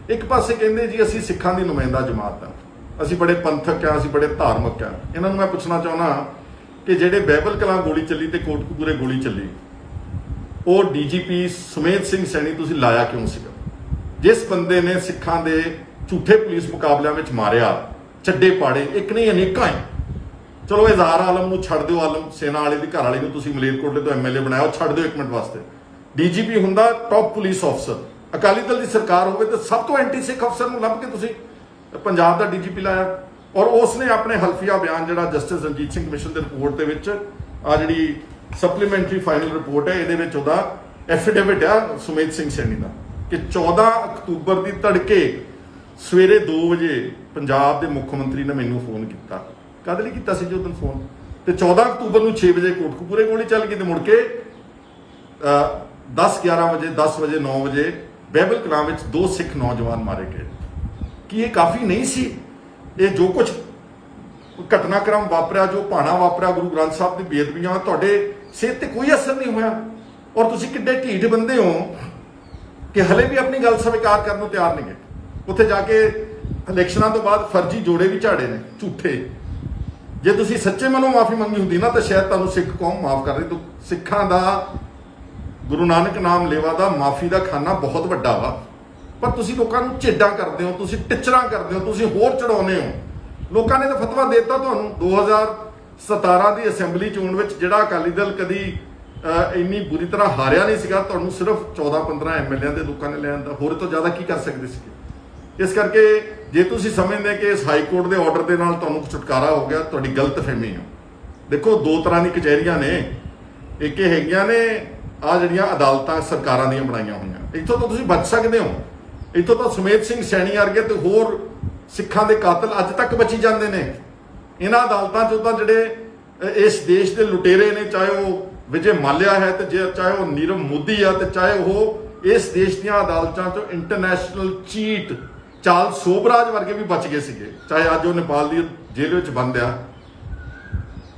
ਇੱਕ ਪਾਸੇ ਕਹਿੰਦੇ ਜੀ ਅਸੀਂ ਸਿੱਖਾਂ ਦੀ ਨੁਮਾਇੰਦਾ ਜਮਾਤ ਆ, ਅਸੀਂ ਬੜੇ ਪੰਥਕ ਆ, ਅਸੀਂ ਬੜੇ ਧਾਰਮਿਕ ਆ। ਇਹਨਾਂ ਨੂੰ ਮੈਂ ਪੁੱਛਣਾ ਚਾਹੁੰਦਾ ਕਿ ਜਿਹੜੇ ਬਾਈਬਲ ਕਲਾਂ ਗੋਲੀ ਚੱਲੀ ਤੇ ਕੋਟਕਪੂਰੇ ਗੋਲੀ ਚੱਲੀ, ਉਹ DGP ਸੁਮੇਧ ਸਿੰਘ ਸੈਣੀ ਤੁਸੀਂ ਲਾਇਆ ਕਿਉਂ ਸੀਗਾ? ਜਿਸ ਬੰਦੇ ਨੇ ਸਿੱਖਾਂ ਦੇ ਝੂਠੇ ਪੁਲਿਸ ਮੁਕਾਬਲਿਆਂ ਵਿੱਚ ਮਾਰਿਆ, ਚੱਡੇ ਪਾੜੇ, ਇੱਕ ਨਹੀਂ ਅਨੇਕਾਂ ਹੈ। ਚਲੋ ਇਜ਼ਹਾਰ ਆਲਮ ਨੂੰ ਛੱਡ ਦਿਓ, ਆਲਮ ਸੇਨਾ ਵਾਲੇ ਦੀ ਘਰ ਵਾਲੀ ਨੂੰ ਤੁਸੀਂ ਮਲੇਰਕੋਟਲੇ ਤੋਂ MLA ਬਣਾਇਆ, ਉਹ ਛੱਡ ਦਿਓ 1 ਮਿੰਟ ਵਾਸਤੇ। DGP ਹੁੰਦਾ ਟੌਪ ਪੁਲਿਸ ਅਫਸਰ, ਅਕਾਲੀ ਦਲ ਦੀ ਸਰਕਾਰ ਹੋਵੇ ਤਾਂ ਸਭ ਤੋਂ ਐਂਟੀ ਸਿੱਖ ਅਫਸਰ ਨੂੰ ਲੱਭ ਕੇ ਤੁਸੀਂ ਪੰਜਾਬ ਦਾ DGP ਲਾਇਆ। ਔਰ ਉਸਨੇ ਆਪਣੇ ਹਲਫੀਆ ਬਿਆਨ ਜਿਹੜਾ ਜਸਟਿਸ ਰਣਜੀਤ ਸਿੰਘ ਕਮਿਸ਼ਨ ਦੇ ਰਿਪੋਰਟ ਦੇ ਵਿੱਚ ਆ ਜਿਹੜੀ ਸਪਲੀਮੈਂਟਰੀ ਫਾਈਨਲ ਰਿਪੋਰਟ ਹੈ, ਇਹਦੇ ਵਿੱਚ ਉਹਦਾ ਐਫੀਡੇਵਿਟ ਆ ਸੁਮੇਧ ਸਿੰਘ ਸੈਣੀ ਦਾ ਕਿ 14 ਅਕਤੂਬਰ ਦੀ ਤੜਕੇ ਸਵੇਰੇ 2 ਵਜੇ ਪੰਜਾਬ ਦੇ ਮੁੱਖ ਮੰਤਰੀ ਨੇ ਮੈਨੂੰ ਫੋਨ ਕੀਤਾ। ਕਦ ਲਈ ਕੀਤਾ ਸੀ ਜੀ ਉਹ ਦਿਨ ਫੋਨ? ਤੇ 14 ਅਕਤੂਬਰ ਨੂੰ 6 ਵਜੇ ਕੋਟਕਪੂਰੇ ਗੋਲੀ ਚੱਲ ਗਈ, ਤੇ ਮੁੜ ਕੇ 10-11 ਵਜੇ 10 ਵਜੇ 9 ਵਜੇ ਬਾਈਬਲ ਕਲਾਂ ਵਿੱਚ 2 ਸਿੱਖ ਨੌਜਵਾਨ ਮਾਰੇ ਗਏ। ਕੀ ਇਹ ਕਾਫੀ ਨਹੀਂ ਸੀ? ਇਹ ਜੋ ਕੁਝ ਘਟਨਾਕ੍ਰਮ ਵਾਪਰਿਆ, ਜੋ ਭਾਣਾ ਵਾਪਰਿਆ, ਗੁਰੂ ਗ੍ਰੰਥ ਸਾਹਿਬ ਦੀ ਬੇਅਦਬੀਆਂ, ਤੁਹਾਡੇ ਸਿਹਤ ਤੇ ਕੋਈ ਅਸਰ ਨਹੀਂ ਹੋਇਆ? ਔਰ ਤੁਸੀਂ ਕਿੱਡੇ ਢੀਠ ਬੰਦੇ ਹੋ ਕਿ ਹਲੇ ਵੀ ਆਪਣੀ ਗੱਲ ਸਵੀਕਾਰ ਕਰਨ ਨੂੰ ਤਿਆਰ ਨਹੀਂ ਗਏ। ਉੱਥੇ ਜਾ ਕੇ ਇਲੈਕਸ਼ਨਾਂ ਤੋਂ ਬਾਅਦ ਫਰਜ਼ੀ ਜੋੜੇ ਵੀ ਝਾੜੇ ਨੇ ਝੂਠੇ। ਜੇ ਤੁਸੀਂ ਸੱਚੇ ਮਨੋਂ ਮਾਫੀ ਮੰਗੀ ਹੁੰਦੀ ਨਾ ਤਾਂ ਸ਼ਾਇਦ ਤੁਹਾਨੂੰ ਸਿੱਖ ਕੌਮ ਮਾਫ ਕਰ ਰਹੀ। ਸਿੱਖਾਂ ਦਾ ਗੁਰੂ ਨਾਨਕ ਨਾਮ ਲੇਵਾ ਦਾ ਮਾਫੀ ਦਾ ਖਾਨਾ ਬਹੁਤ ਵੱਡਾ ਵਾ, ਪਰ ਤੁਸੀਂ ਲੋਕਾਂ ਨੂੰ ਝੇਡਾਂ ਕਰਦੇ ਹੋ, ਤੁਸੀਂ ਟਿਚਰਾਂ ਕਰਦੇ ਹੋ, ਤੁਸੀਂ ਹੋਰ ਚੜਾਉਂਦੇ ਹੋ। ਲੋਕਾਂ ਨੇ ਤਾਂ ਫਤਵਾ ਦੇ ਦਿੱਤਾ ਤੁਹਾਨੂੰ 2017 ਦੀ ਅਸੈਂਬਲੀ ਚੋਣ ਵਿੱਚ, ਜਿਹੜਾ ਅਕਾਲੀ ਦਲ ਕਦੀ ਇੰਨੀ ਬੁਰੀ ਤਰ੍ਹਾਂ ਹਾਰਿਆ ਨਹੀਂ ਸੀਗਾ, ਤੁਹਾਨੂੰ ਸਿਰਫ 14-15 MLA ਦੇ ਲੋਕਾਂ ਨੇ ਲੈ ਆਂਦਾ। ਹੋਰ ਤੋਂ ਜ਼ਿਆਦਾ ਕੀ ਕਰ ਸਕਦੇ ਸੀਗੇ? ਇਸ ਕਰਕੇ ਜੇ ਤੁਸੀਂ ਸਮਝਦੇ ਕਿ ਇਸ ਹਾਈ ਕੋਰਟ ਦੇ ਆਰਡਰ ਦੇ ਨਾਲ ਤੁਹਾਨੂੰ ਛੁਟਕਾਰਾ ਹੋ ਗਿਆ, ਤੁਹਾਡੀ ਗਲਤਫਹਿਮੀ ਹੈ। ਦੇਖੋ, 2 ਤਰ੍ਹਾਂ ਦੀ ਕਚਹਿਰੀਆਂ ਨੇ। ਇੱਕ ਇਹ ਹੈਗੀਆਂ ਨੇ ਆ ਜਿਹੜੀਆਂ ਅਦਾਲਤਾਂ ਸਰਕਾਰਾਂ ਦੀਆਂ ਬਣਾਈਆਂ ਹੋਈਆਂ, ਇੱਥੋਂ ਤਾਂ ਤੁਸੀਂ ਬਚ ਸਕਦੇ ਹੋ। ਇੱਥੋਂ ਤਾਂ ਸੁਮੇਧ ਸਿੰਘ ਸੈਣੀ ਵਰਗੇ ਤੇ ਹੋਰ ਸਿੱਖਾਂ ਦੇ ਕਾਤਲ ਅੱਜ ਤੱਕ ਬਚੀ ਜਾਂਦੇ ਨੇ। ਇਹਨਾਂ ਅਦਾਲਤਾਂ 'ਚੋਂ ਤਾਂ ਜਿਹੜੇ ਇਸ ਦੇਸ਼ ਦੇ ਲੁਟੇਰੇ ਨੇ, ਚਾਹੇ ਉਹ ਵਿਜੇ ਮਾਲਿਆ ਹੈ ਤੇ ਚਾਹੇ ਉਹ ਨੀਰਵ ਮੋਦੀ ਆ, ਤੇ ਚਾਹੇ ਉਹ ਇਸ ਦੇਸ਼ ਦੀਆਂ ਅਦਾਲਤਾਂ 'ਚੋਂ ਇੰਟਰਨੈਸ਼ਨਲ ਚੀਟ ਚਾਰਲਸ ਸੋਬਰਾਜ ਵਰਗੇ ਵੀ ਬਚ ਗਏ ਸੀਗੇ, ਚਾਹੇ ਅੱਜ ਉਹ ਨੇਪਾਲ ਦੀ ਜੇਲ੍ਹ ਵਿੱਚ ਬੰਦ ਆ।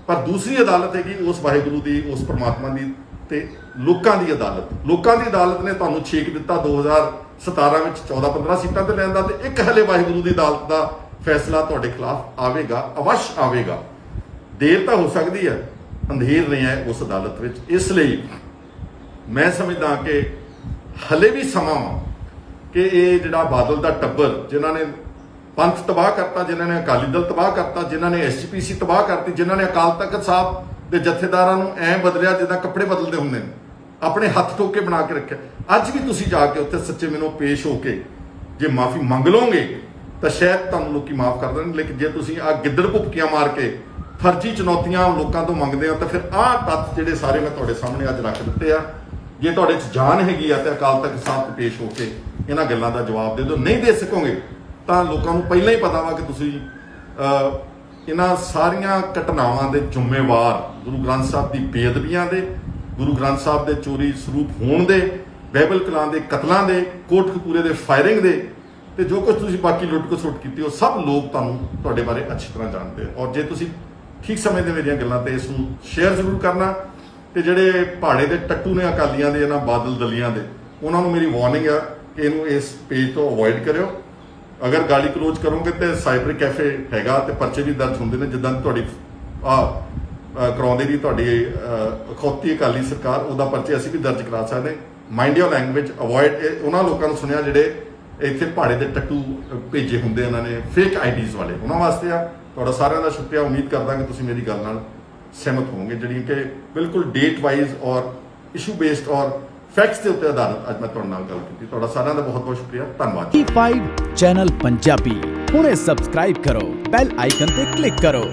ਪਰ ਦੂਸਰੀ ਅਦਾਲਤ ਹੈਗੀ ਉਸ ਵਾਹਿਗੁਰੂ ਦੀ, ਉਸ ਪਰਮਾਤਮਾ ਦੀ ਤੇ ਲੋਕਾਂ ਦੀ ਅਦਾਲਤ। ਲੋਕਾਂ ਦੀ ਅਦਾਲਤ ਨੇ ਤੁਹਾਨੂੰ ਛੇਕ ਦਿੱਤਾ 2017 ਵਿੱਚ 14-15 ਸੀਟਾਂ ਤੇ ਲੈਣ ਦਾ, ਤੇ ਇੱਕ ਹਲੇ ਵਾਹਿਗੁਰੂ ਦੀ ਅਦਾਲਤ ਦਾ ਫੈਸਲਾ ਤੁਹਾਡੇ ਖਿਲਾਫ ਆਵੇਗਾ, ਅਵਸ਼ ਆਵੇਗਾ। ਦੇਰ ਤਾਂ ਹੋ ਸਕਦੀ ਹੈ, ਅੰਧੇਰ ਨਹੀਂ ਹੈ ਉਸ ਅਦਾਲਤ ਵਿੱਚ। ਇਸ ਲਈ ਮੈਂ ਸਮਝਦਾ ਕਿ ਹਲੇ ਵੀ ਸਮਾਂ ਕਿ ਇਹ ਜਿਹੜਾ ਬਾਦਲ ਦਾ ਟੱਬਰ, ਜਿਨ੍ਹਾਂ ਨੇ ਪੰਥ ਤਬਾਹ ਕਰਤਾ, ਜਿਨ੍ਹਾਂ ਨੇ ਅਕਾਲੀ ਦਲ ਤਬਾਹ ਕਰਤਾ, ਜਿਨ੍ਹਾਂ ਨੇ SGPC ਤਬਾਹ ਕਰਤੀ, ਜਿਨ੍ਹਾਂ ਨੇ ਅਕਾਲ ਤਖਤ ਸਾਹਿਬ ਦੇ ਜਥੇਦਾਰਾਂ ਨੂੰ ਐਂ ਬਦਲਿਆ ਜਿੱਦਾਂ ਕੱਪੜੇ ਬਦਲਦੇ ਹੁੰਦੇ ਨੇ, ਆਪਣੇ ਹੱਥ ਠੋਕ ਕੇ ਬਣਾ ਕੇ ਰੱਖਿਆ। ਅੱਜ ਵੀ ਤੁਸੀਂ ਜਾ ਕੇ ਉੱਥੇ ਸੱਚੇ ਮਨੋਂ ਪੇਸ਼ ਹੋ ਕੇ ਜੇ ਮਾਫੀ ਮੰਗ ਲਓਗੇ ਤਾਂ ਸ਼ਾਇਦ ਤੁਹਾਨੂੰ ਲੋਕੀ ਮਾਫ ਕਰ ਦੇਣ। ਲੇਕਿਨ ਜੇ ਤੁਸੀਂ ਆ ਗਿੱਦੜ ਭੁੱਕੀਆਂ ਮਾਰ ਕੇ ਫਰਜ਼ੀ ਚੁਣੌਤੀਆਂ ਲੋਕਾਂ ਤੋਂ ਮੰਗਦੇ ਹੋ ਤਾਂ ਫਿਰ ਆਹ ਤੱਥ ਜਿਹੜੇ ਸਾਰੇ ਮੈਂ ਤੁਹਾਡੇ ਸਾਹਮਣੇ ਅੱਜ ਰੱਖ ਦਿੱਤੇ ਆ। ਜੇ ਤੁਹਾਡੇ 'ਚ ਜਾਨ ਹੈਗੀ ਆ ਤੇ ਅਕਾਲ ਤਖਤ ਸਾਹਿਬ ਤੇ ਪੇਸ਼ ਹੋ ਕੇ ਇਹਨਾਂ ਗੱਲਾਂ ਦਾ ਜਵਾਬ ਦੇ ਦਿਓ। ਨਹੀਂ ਦੇ ਸਕੋਗੇ ਤਾਂ ਲੋਕਾਂ ਨੂੰ ਪਹਿਲਾਂ ਹੀ ਪਤਾ ਵਾ ਕਿ ਤੁਸੀਂ ਇਹਨਾਂ ਸਾਰੀਆਂ ਘਟਨਾਵਾਂ ਦੇ ਜ਼ਿੰਮੇਵਾਰ ਗੁਰੂ ਗ੍ਰੰਥ ਸਾਹਿਬ ਦੀ ਬੇਅਦਬੀਆਂ ਦੇ, ਗੁਰੂ ਗ੍ਰੰਥ ਸਾਹਿਬ ਦੇ ਚੋਰੀ ਸਰੂਪ ਹੋਣ ਦੇ, ਬਾਈਬਲ ਕਲਾਂ ਦੇ ਕਤਲਾਂ ਦੇ, ਕੋਟਕਪੂਰੇ ਦੇ ਫਾਇਰਿੰਗ ਦੇ, ਤੇ ਜੋ ਕੁਝ ਤੁਸੀਂ ਬਾਕੀ ਲੁੱਟ ਖਸੁੱਟ ਕੀਤੀ, ਉਹ ਸਭ ਲੋਕ ਤੁਹਾਨੂੰ ਤੁਹਾਡੇ ਬਾਰੇ ਅੱਛੀ ਤਰ੍ਹਾਂ ਜਾਣਦੇ। ਔਰ ਜੇ ਤੁਸੀਂ ਠੀਕ ਸਮਝਦੇ ਮੇਰੀਆਂ ਗੱਲਾਂ ਤੇ ਇਸ ਨੂੰ ਸ਼ੇਅਰ ਜ਼ਰੂਰ ਕਰਨਾ। ਤੇ ਜਿਹੜੇ ਪਹਾੜੇ ਦੇ ਟੱਟੂ ਨੇ ਅਕਾਲੀਆਂ ਦੇ, ਇਹਨਾਂ ਬਾਦਲ ਦਲੀਆਂ ਦੇ, ਉਹਨਾਂ ਨੂੰ ਮੇਰੀ ਵਾਰਨਿੰਗ ਆ ਕਿ ਇਹਨੂੰ ਇਸ ਪੇਜ ਤੋਂ ਅਵੋਇਡ ਕਰਿਓ। ਅਗਰ ਗਾਲੀ ਕਲੋਜ਼ ਕਰੋਗੇ ਤੇ ਸਾਈਬਰ ਕੈਫੇ ਹੈਗਾ ਤੇ ਪਰਚੇ ਵੀ ਦਰਜ ਹੁੰਦੇ ਨੇ, ਜਿੱਦਾਂ ਤੁਹਾਡੀ ਕਰਾਉਂਦੇ ਦੀ ਤੁਹਾਡੀ ਅਖੌਤੀ ਅਕਾਲੀ ਸਰਕਾਰ, ਉਹਦਾ ਪਰਚੇ ਅਸੀਂ ਵੀ ਦਰਜ ਕਰਾ ਸਕਦੇ। ਮਾਈਂਡ ਯੋਰ ਲੈਂਗੁਏਜ, ਅਵੋਇਡ ਉਹਨਾਂ ਲੋਕਾਂ ਨੂੰ ਸੁਣਿਆ ਜਿਹੜੇ ਇੱਥੇ ਪਹਾੜੇ ਦੇ ਟੱਟੂ ਭੇਜੇ ਹੁੰਦੇ ਉਹਨਾਂ ਨੇ, ਫੇਕ ਆਈਡੀਜ਼ ਵਾਲੇ, ਉਹਨਾਂ ਵਾਸਤੇ ਆ। ਤੁਹਾਡਾ ਸਾਰਿਆਂ ਦਾ ਸ਼ੁਕਰੀਆ। ਉਮੀਦ ਕਰਦਾ ਕਿ ਤੁਸੀਂ ਮੇਰੀ ਗੱਲ ਨਾਲ ਸਹਿਮਤ ਹੋਵੋਗੇ, ਜਿਹੜੀਆਂ ਕਿ ਬਿਲਕੁਲ ਡੇਟ ਵਾਈਜ਼ ਔਰ ਇਸ਼ੂ ਬੇਸਡ ਔਰ ਫੈਕਟਸ ਦੇ ਉੱਤੇ ਆਧਾਰਿਤ ਅੱਜ ਮੈਂ ਤੁਹਾਡੇ ਨਾਲ ਗੱਲ ਕੀਤੀ। ਤੁਹਾਡਾ ਸਾਰਿਆਂ ਦਾ ਬਹੁਤ ਬਹੁਤ ਸ਼ੁਕਰੀਆ, ਧੰਨਵਾਦ। E5 ਚੈਨਲ ਪੰਜਾਬੀ ਹੁਣੇ ਸਬਸਕ੍ਰਾਈਬ ਕਰੋ, ਬੈਲ ਆਈਕਨ ਤੇ ਕਲਿੱਕ ਕਰੋ।